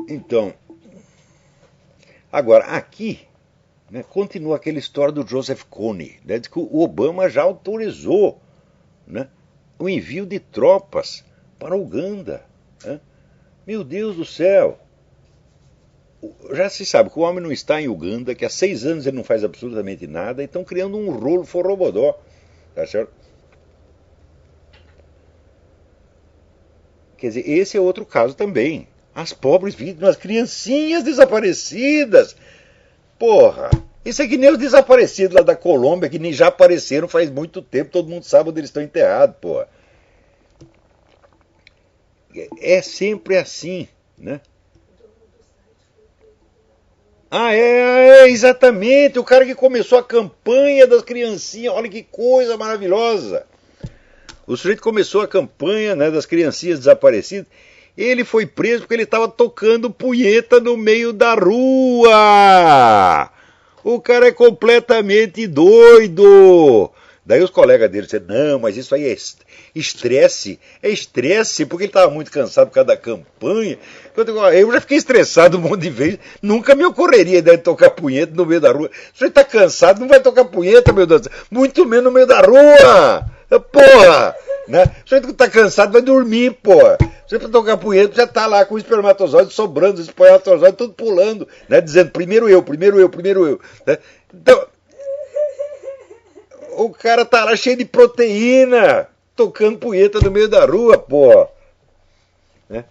Então, agora, aqui, né, continua aquela história do Joseph Kony, né, de que o Obama já autorizou, né, o envio de tropas para a Uganda. Né? Meu Deus do céu! Já se sabe que o homem não está em Uganda, que há 6 anos ele não faz absolutamente nada, e estão criando um rolo forrobodó. Tá certo? Quer dizer, esse é outro caso também. As pobres vítimas, as criancinhas desaparecidas. Porra! Isso é que nem os desaparecidos lá da Colômbia, que nem já apareceram faz muito tempo, todo mundo sabe onde eles estão enterrados, porra. É sempre assim, né? Ah, exatamente, o cara que começou a campanha das criancinhas, olha que coisa maravilhosa. O sujeito começou a campanha, né, das criancinhas desaparecidas, ele foi preso porque ele estava tocando punheta no meio da rua. O cara é completamente doido. Daí os colegas dele disseram, não, mas isso aí é estresse. É estresse, porque ele estava muito cansado por causa da campanha. Eu já fiquei estressado um monte de vezes. Nunca me ocorreria a ideia de tocar punheta no meio da rua. Você está cansado, não vai tocar punheta, meu Deus. Muito menos no meio da rua. Porra! Né? Você que está cansado vai dormir, porra. Você para tocar punheta já está lá com o espermatozoide sobrando, os espermatozoides tudo pulando, né? Dizendo primeiro eu, primeiro eu, primeiro eu. Né? Então... O cara tá lá cheio de proteína, tocando punheta no meio da rua, pô. Né?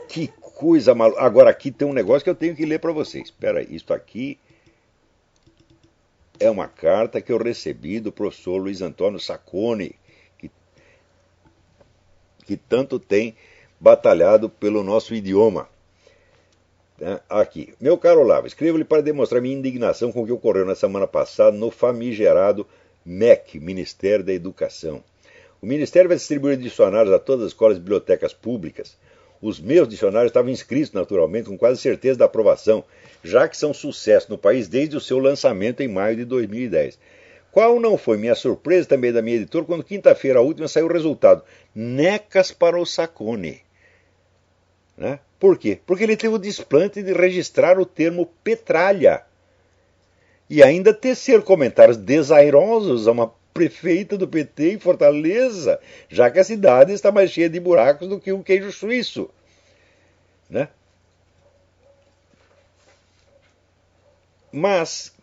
Que coisa maluca. Agora aqui tem um negócio que eu tenho que ler para vocês. Espera aí, isso aqui é uma carta que eu recebi do professor Luiz Antônio Sacconi, que tanto tem batalhado pelo nosso idioma. Aqui. Meu caro Olavo, escrevo-lhe para demonstrar minha indignação com o que ocorreu na semana passada no famigerado MEC, Ministério da Educação. O Ministério vai distribuir dicionários a todas as escolas e bibliotecas públicas. Os meus dicionários estavam inscritos, naturalmente, com quase certeza da aprovação, já que são sucesso no país desde o seu lançamento em maio de 2010. Qual não foi minha surpresa também da minha editora quando quinta-feira última saiu o resultado? Necas para o Sacconi. Né? Por quê? Porque ele teve o desplante de registrar o termo petralha. E ainda tecer comentários desairosos a uma prefeita do PT em Fortaleza, já que a cidade está mais cheia de buracos do que um queijo suíço. Né? Mas,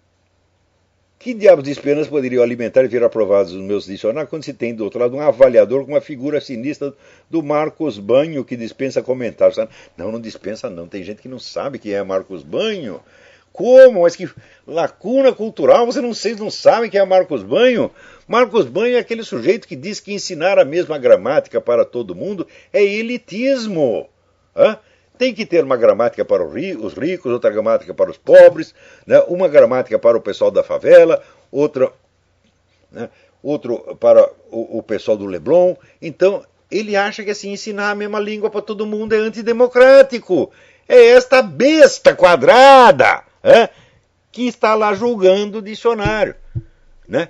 que diabos de esperança poderiam alimentar e ver aprovados os meus dicionários quando se tem do outro lado um avaliador com uma figura sinistra do Marcos Banho que dispensa comentários? Não, não dispensa não. Tem gente que não sabe quem é Marcos Banho. Como? Mas que lacuna cultural, vocês não sabem quem é Marcos Banho? Marcos Banho é aquele sujeito que diz que ensinar a mesma gramática para todo mundo é elitismo. Hã? Tem que ter uma gramática para os ricos, outra gramática para os pobres, né? Uma gramática para o pessoal da favela, outra, né? Outro para o pessoal do Leblon. Então, ele acha que assim, ensinar a mesma língua para todo mundo é antidemocrático. É esta besta quadrada, que está lá julgando o dicionário. Né?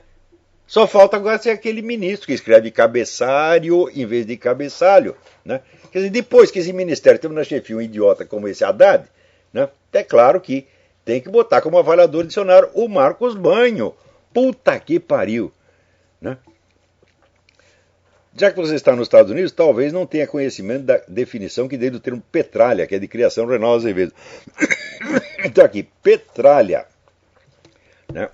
Só falta agora ser aquele ministro que escreve cabeçário em vez de cabeçalho. Né? Quer dizer, depois que esse ministério teve na chefia um idiota como esse Haddad, né, é claro que tem que botar como avaliador de dicionário o Marcos Banho. Puta que pariu. Né? Já que você está nos Estados Unidos, talvez não tenha conhecimento da definição que dei do termo petralha, que é de criação Renal Azevedo. Então aqui, petralha. Né?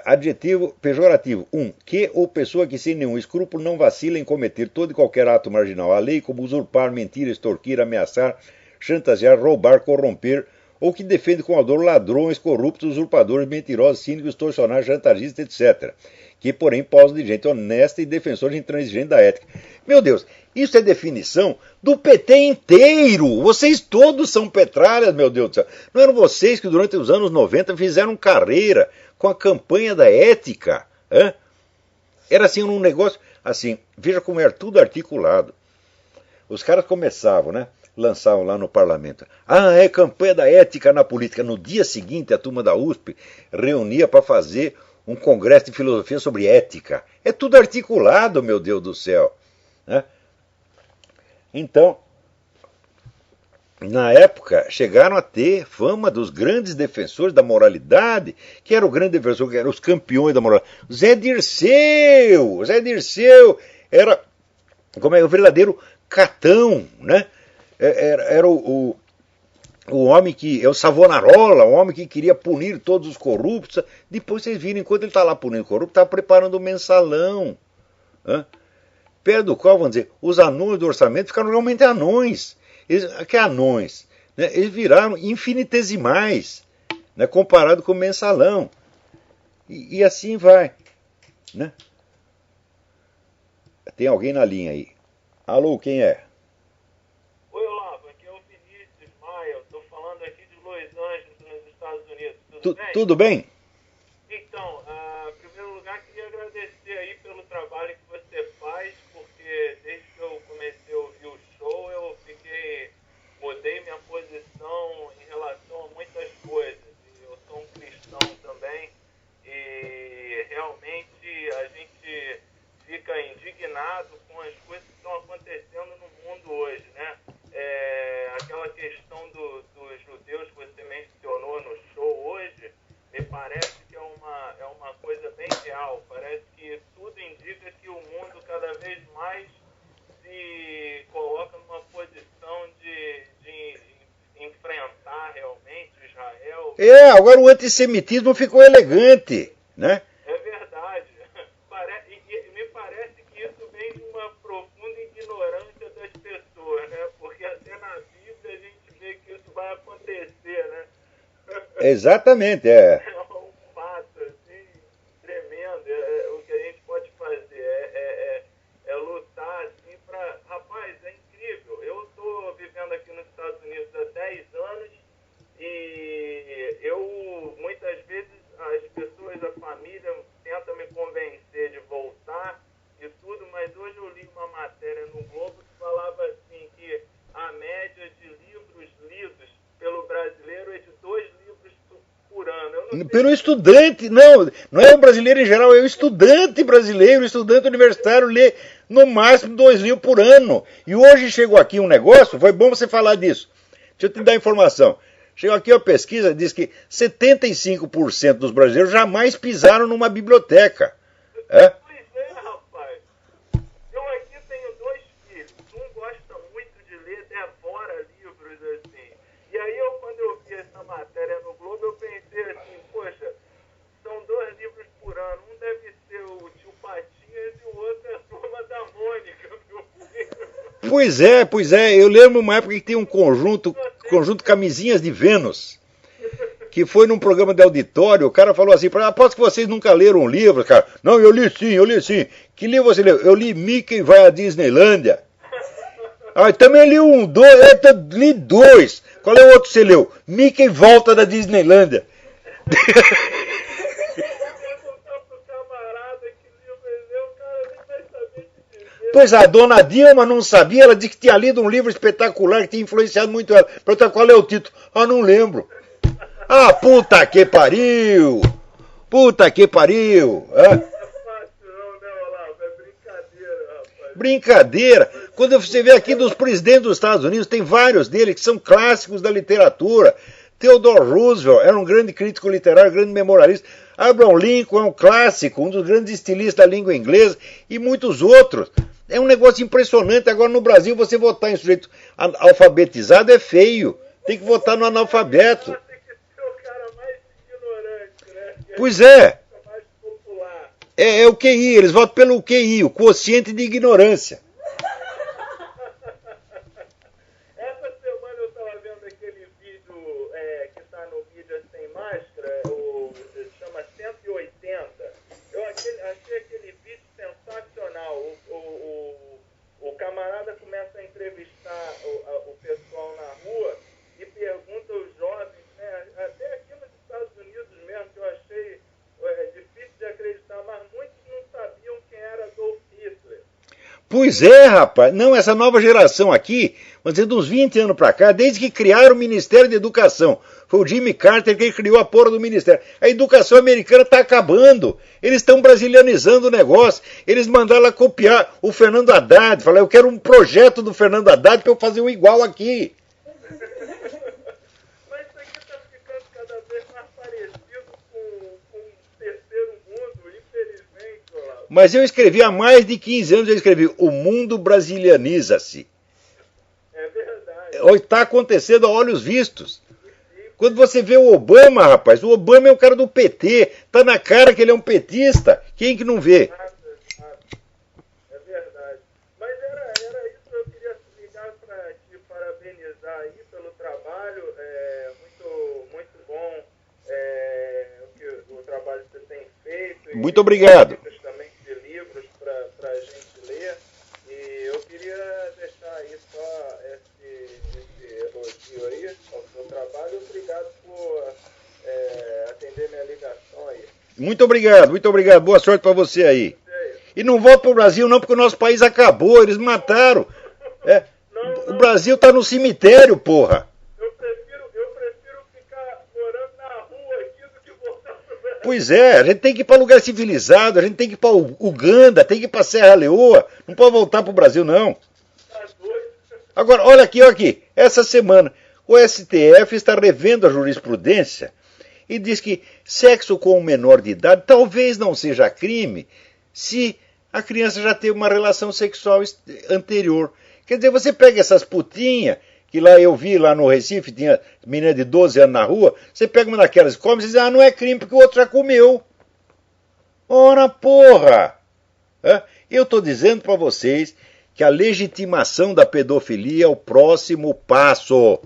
Adjetivo pejorativo. 1. Que ou pessoa que sem nenhum escrúpulo não vacila em cometer todo e qualquer ato marginal à lei, como usurpar, mentir, extorquir, ameaçar, chantagear, roubar, corromper, ou que defende com ardor ladrões, corruptos, usurpadores, mentirosos, cínicos, torcionários, chantagistas, etc. Que, porém, posam de gente honesta e defensores intransigentes da ética. Meu Deus, isso é definição do PT inteiro. Vocês todos são petralhas, meu Deus do céu. Não eram vocês que durante os anos 90 fizeram carreira com a campanha da ética? Era assim um negócio, assim, veja como era tudo articulado. Os caras começavam, né? Lançavam lá no parlamento. É campanha da ética na política. No dia seguinte, a turma da USP reunia para fazer um congresso de filosofia sobre ética. É tudo articulado, meu Deus do céu. Né? Então, na época, chegaram a ter fama dos grandes defensores da moralidade, que era o grande defensor, que eram os campeões da moralidade. Zé Dirceu era o verdadeiro catão, né? Era o homem que é o Savonarola, o homem que queria punir todos os corruptos. Depois vocês viram, enquanto ele está lá punindo corrupto, está preparando o mensalão. Perto do qual, vamos dizer, os anões do orçamento ficaram realmente anões. Que anões? Né? Eles viraram infinitesimais, né, comparado com o mensalão. E assim vai. Né? Tem alguém na linha aí. Alô, quem é? Oi, Olavo, aqui é o Vinícius Maia. Estou falando aqui de Los Angeles, nos Estados Unidos. Tudo bem? Tudo bem? Então, em primeiro lugar, queria agradecer aí pelo trabalho que você faz, porque desde que eu comecei a ouvir o show, eu mudei minha posição em relação a muitas coisas. Eu sou um cristão também e realmente a gente fica indignado com as coisas que estão acontecendo no mundo hoje, né? Aquela questão dos judeus que você mencionou no show hoje, me parece que é uma coisa bem real. Parece que tudo indica que o mundo cada vez mais se coloca numa posição de enfrentar realmente Israel. Agora o antissemitismo ficou elegante, né? É verdade. E me parece que isso vem de uma profunda ignorância das pessoas, né? Porque até na Bíblia a gente vê que isso vai acontecer, né? Exatamente, É um fato, assim, tremendo. O que a gente pode fazer é lutar, assim, para... Rapaz, é incrível. Eu estou vivendo aqui nos Estados Unidos Pelo estudante, não é o brasileiro em geral, é o estudante brasileiro, o estudante universitário lê no máximo 2 livros por ano. E hoje chegou aqui um negócio, foi bom você falar disso. Deixa eu te dar informação. Chegou aqui uma pesquisa, diz que 75% dos brasileiros jamais pisaram numa biblioteca. É? Pois é, rapaz. Eu aqui tenho 2 filhos. Um gosta muito de ler, devora livros assim. E aí quando eu vi essa matéria no Globo, eu pensei assim, poxa, são 2 livros por ano. Um deve ser o Tio Patinhas e o outro é a Turma da Mônica, meu filho. Pois é. Eu lembro uma época que tem um conjunto Camisinhas de Vênus, que foi num programa de auditório, o cara falou assim, aposto que vocês nunca leram um livro, cara. Não, eu li sim. Que livro você leu? Eu li Mickey vai à Disneylândia. Ah, também li li 2. Qual é o outro que você leu? Mickey volta da Disneylândia. Pois a dona Dilma não sabia, ela disse que tinha lido um livro espetacular que tinha influenciado muito ela. Perguntou qual é o título. Ah, não lembro. Ah, puta que pariu! Ah. Brincadeira. Quando você vê aqui dos presidentes dos Estados Unidos, tem vários deles que são clássicos da literatura. Theodore Roosevelt era um grande crítico literário, grande memorialista. Abraham Lincoln é um clássico, um dos grandes estilistas da língua inglesa, e muitos outros. É um negócio impressionante. Agora no Brasil você votar em sujeito alfabetizado é feio. Tem que votar no analfabeto. Tem que ser o cara mais ignorante, né? Pois é. Mais popular. É o QI, eles votam pelo QI, o quociente de ignorância. Essa semana eu estava vendo aquele vídeo que está no Mídia Sem Máscara, chama 180. Eu achei aquele vídeo sensacional. O camarada começa a entrevistar o pessoal na rua e pergunta aos jovens, né, até aqui nos Estados Unidos mesmo, que eu achei difícil de acreditar, mas muitos não sabiam quem era Adolf Hitler. Pois é, rapaz. Não, essa nova geração aqui, vamos dizer, de uns 20 anos pra cá, desde que criaram o Ministério da Educação, foi o Jimmy Carter que criou a porra do Ministério. A educação americana está acabando. Eles estão brasilianizando o negócio. Eles mandaram ela copiar o Fernando Haddad. Falaram, eu quero um projeto do Fernando Haddad para eu fazer um igual aqui. Mas isso aqui está ficando cada vez mais parecido com o terceiro mundo, infelizmente, Olavo. Mas eu escrevi há mais de 15 anos, eu escrevi, o mundo brasilianiza-se. É verdade. Está acontecendo a olhos vistos. Quando você vê o Obama, rapaz, o Obama é um cara do PT. Tá na cara que ele é um petista. Quem que não vê? É verdade. Mas era isso que eu queria ligar para te parabenizar aí pelo trabalho. Muito bom o trabalho que você tem feito. Muito obrigado. Também de livros para a gente ler. E eu queria deixar aí só esse elogio aí ao seu trabalho. Obrigado por atender minha ligação aí. Muito obrigado. Boa sorte para você aí. E não volta pro Brasil não, porque o nosso país acabou, eles mataram. O Brasil tá no cemitério, porra. Eu prefiro ficar morando na rua aqui do que voltar pro Brasil. Pois é, a gente tem que ir para lugar civilizado, a gente tem que ir para Uganda, tem que ir para Serra Leoa, não pode voltar pro Brasil não. Tá doido? Agora, olha aqui, essa semana o STF está revendo a jurisprudência e diz que sexo com um menor de idade talvez não seja crime se a criança já teve uma relação sexual anterior. Quer dizer, você pega essas putinhas, que lá eu vi lá no Recife, tinha menina de 12 anos na rua, você pega uma daquelas e come e diz, não é crime porque o outro já comeu. Ora, porra! Eu estou dizendo para vocês que a legitimação da pedofilia é o próximo passo.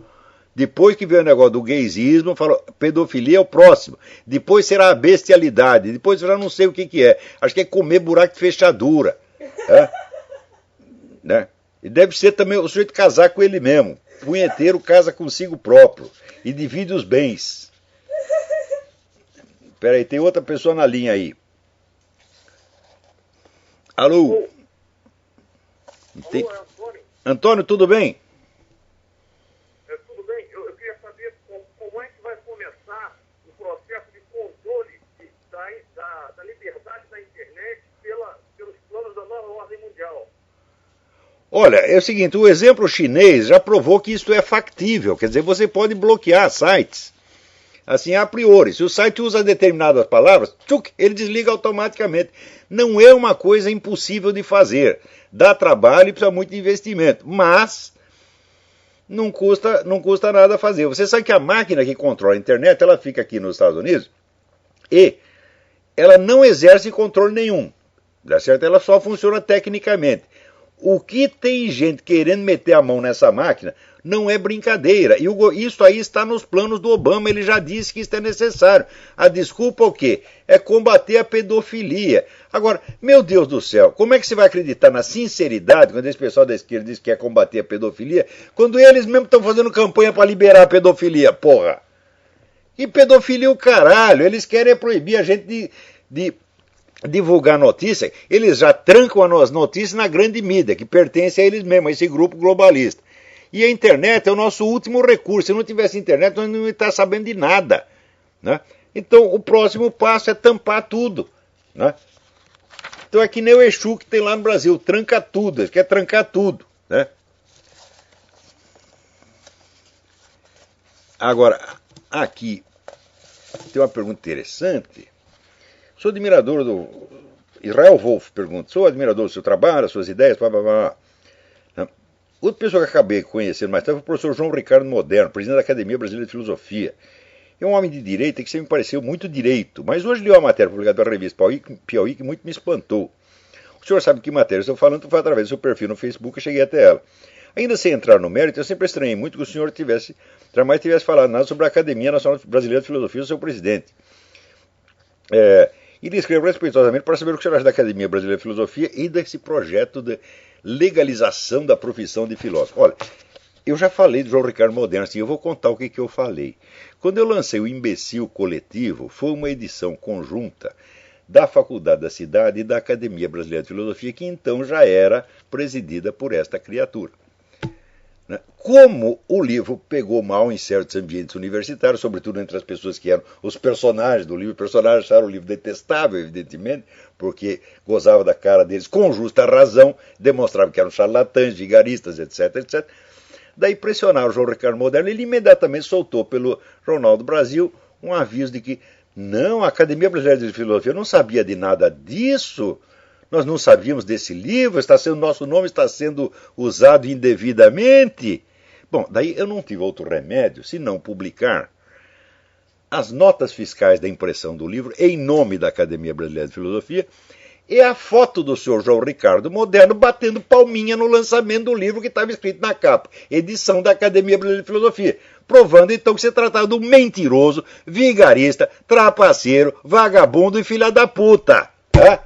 Depois que veio o negócio do gaysismo, falou, pedofilia é o próximo. Depois será a bestialidade. Depois será não sei o que é. Acho que é comer buraco de fechadura. Né? E deve ser também o sujeito casar com ele mesmo. Punheteiro casa consigo próprio. E divide os bens. Peraí, tem outra pessoa na linha aí. Alô? Tem... Alô, Antônio? Antônio, tudo bem? Tudo bem. Eu queria saber como é que vai começar o processo de controle Olha, é o seguinte, o exemplo chinês já provou que isso é factível, quer dizer, você pode bloquear sites, assim, a priori. Se o site usa determinadas palavras, ele desliga automaticamente. Não é uma coisa impossível de fazer. Dá trabalho e precisa muito de investimento, mas não custa nada fazer. Você sabe que a máquina que controla a internet, ela fica aqui nos Estados Unidos e ela não exerce controle nenhum, tá certo? Ela só funciona tecnicamente. O que tem gente querendo meter a mão nessa máquina não é brincadeira. E isso aí está nos planos do Obama, ele já disse que isso é necessário. A desculpa o quê? É combater a pedofilia. Agora, meu Deus do céu, como é que você vai acreditar na sinceridade quando esse pessoal da esquerda diz que quer combater a pedofilia, quando eles mesmos estão fazendo campanha para liberar a pedofilia, porra? E pedofilia o caralho, eles querem proibir a gente de divulgar notícia, eles já trancam as notícias na grande mídia, que pertence a eles mesmos, a esse grupo globalista. E a internet é o nosso último recurso. Se não tivesse internet, nós não ia estar sabendo de nada, né? Então, o próximo passo é tampar tudo, né? Então é que nem o Exu que tem lá no Brasil, tranca tudo, ele quer trancar tudo, né? Agora, aqui tem uma pergunta interessante. Sou admirador do... Israel Wolf pergunta, sou admirador do seu trabalho, das suas ideias, blá, blá, blá. Outra pessoa que acabei conhecendo mais tarde foi o professor João Ricardo Moderno, presidente da Academia Brasileira de Filosofia. É um homem de direita que sempre me pareceu muito direito, mas hoje li uma matéria publicada pela revista Piauí que muito me espantou. O senhor sabe que matéria eu estou falando, foi através do seu perfil no Facebook que eu cheguei até ela. Ainda sem entrar no mérito, eu sempre estranhei muito que o senhor jamais tivesse falado nada sobre a Academia Nacional Brasileira de Filosofia, o seu presidente. E lhe escrevo respeitosamente para saber o que o senhor acha da Academia Brasileira de Filosofia e desse projeto de legalização da profissão de filósofo. Olha, eu já falei do João Ricardo Moderno, assim, eu vou contar o que eu falei. Quando eu lancei o Imbecil Coletivo, foi uma edição conjunta da Faculdade da Cidade e da Academia Brasileira de Filosofia, que então já era presidida por esta criatura. Como o livro pegou mal em certos ambientes universitários, sobretudo entre as pessoas que eram os personagens do livro, os personagens acharam o livro detestável, evidentemente, porque gozava da cara deles com justa razão, demonstrava que eram charlatães, vigaristas, etc, etc. Daí pressionaram o João Ricardo Moderno, ele imediatamente soltou pelo Jornal do Brasil um aviso de que não, a Academia Brasileira de Filosofia não sabia de nada disso, nós não sabíamos desse livro, nosso nome está sendo usado indevidamente. Bom, daí eu não tive outro remédio senão publicar as notas fiscais da impressão do livro em nome da Academia Brasileira de Filosofia e a foto do senhor João Ricardo Moderno batendo palminha no lançamento do livro que estava escrito na capa, edição da Academia Brasileira de Filosofia, provando então que se tratava de um mentiroso, vigarista, trapaceiro, vagabundo e filha da puta, tá?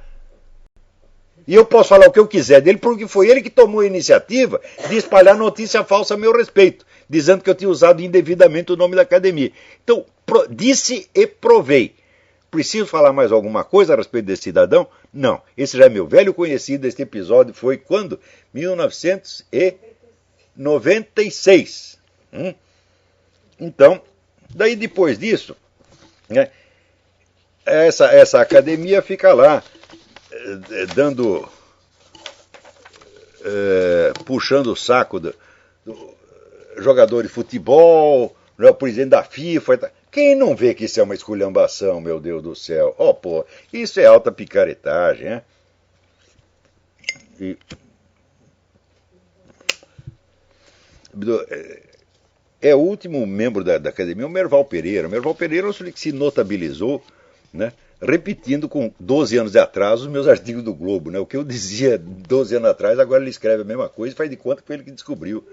E eu posso falar o que eu quiser dele, porque foi ele que tomou a iniciativa de espalhar notícia falsa a meu respeito, dizendo que eu tinha usado indevidamente o nome da academia. Então, disse e provei. Preciso falar mais alguma coisa a respeito desse cidadão? Não. Esse já é meu velho conhecido. Este episódio foi quando? 1996. Então, daí depois disso, né, essa academia fica lá, dando, puxando o saco do jogador de futebol, o presidente da FIFA. Quem não vê que isso é uma esculhambação, meu Deus do céu? Pô, isso é alta picaretagem, né? O último membro da academia, o Merval Pereira. O Merval Pereira é um sujeito que se notabilizou, né, repetindo com 12 anos de atraso os meus artigos do Globo, né? O que eu dizia 12 anos atrás, agora ele escreve a mesma coisa e faz de conta que foi ele que descobriu.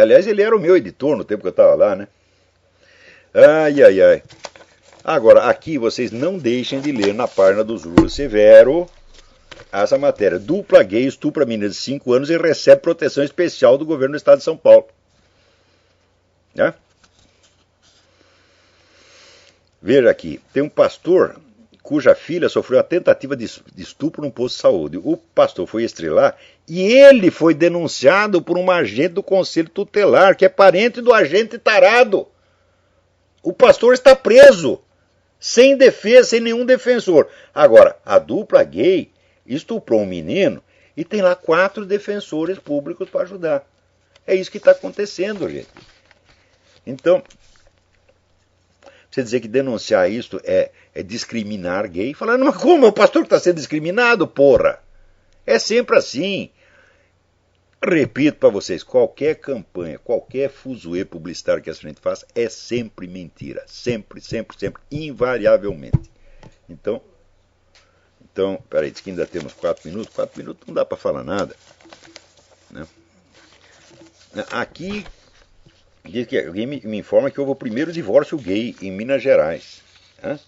Aliás, ele era o meu editor no tempo que eu estava lá, né? Ai, ai, ai. Agora, aqui vocês não deixem de ler na página do Júlio Severo essa matéria. Dupla gay estupra menina de 5 anos e recebe proteção especial do governo do estado de São Paulo. Né? Veja aqui, tem um pastor cuja filha sofreu a tentativa de estupro num posto de saúde. O pastor foi estrelar e ele foi denunciado por uma agente do Conselho Tutelar, que é parente do agente tarado. O pastor está preso, sem defesa, sem nenhum defensor. Agora, a dupla gay estuprou um menino E tem lá 4 defensores públicos para ajudar. É isso que está acontecendo, gente. Então, você dizer que denunciar isso é discriminar gay, falando, mas como? É o pastor que está sendo discriminado, porra? É sempre assim. Repito para vocês, qualquer campanha, qualquer fuzuê publicitário que a gente faça é sempre mentira. Sempre, sempre, sempre, invariavelmente. Então, peraí, diz que ainda temos 4 minutos. 4 minutos não dá para falar nada. Né? Aqui, diz que alguém me informa que houve o primeiro divórcio gay em Minas Gerais. Né?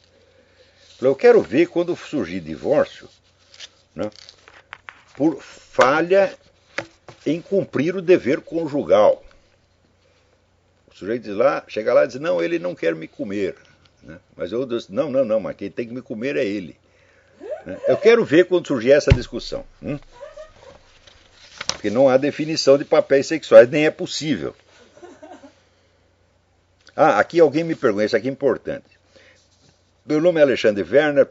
Eu quero ver quando surgir divórcio, né, por falha em cumprir o dever conjugal. O sujeito diz lá, chega lá e diz, não, ele não quer me comer. Né? Mas eu disse, não, mas quem tem que me comer é ele. Né? Eu quero ver quando surgir essa discussão. Porque não há definição de papéis sexuais, nem é possível. Aqui alguém me pergunta, isso aqui é importante. Meu nome é Alexandre Werner,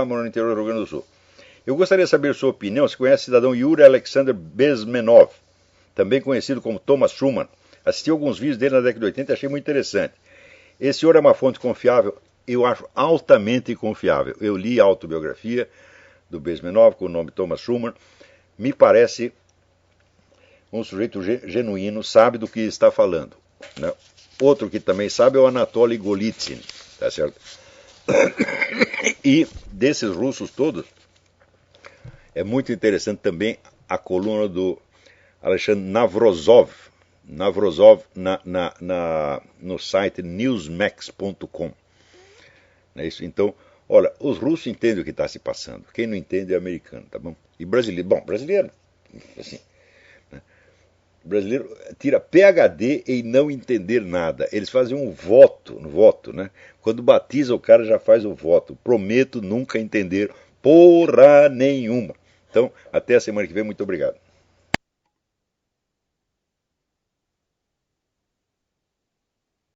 moro no interior do Rio Grande do Sul. Eu gostaria de saber sua opinião, se conhece o cidadão Yuri Alexander Bezmenov, também conhecido como Thomas Schumann. Assisti alguns vídeos dele na década de 80 e achei muito interessante. Esse senhor é uma fonte confiável? Eu acho altamente confiável. Eu li a autobiografia do Bezmenov com o nome Thomas Schumann. Me parece um sujeito genuíno, sabe do que está falando. Né? Outro que também sabe é o Anatoly Golitsyn. Tá certo? E desses russos todos, é muito interessante também a coluna do Alexandre Navrozov no site newsmax.com. É isso? Então, olha, os russos entendem o que está se passando. Quem não entende é americano, tá bom? E brasileiro, brasileiro, assim, né? Brasileiro tira PhD em não entender nada. Eles fazem um voto, né? Quando batiza o cara já faz o voto. Prometo nunca entender porra nenhuma. Então, até a semana que vem. Muito obrigado.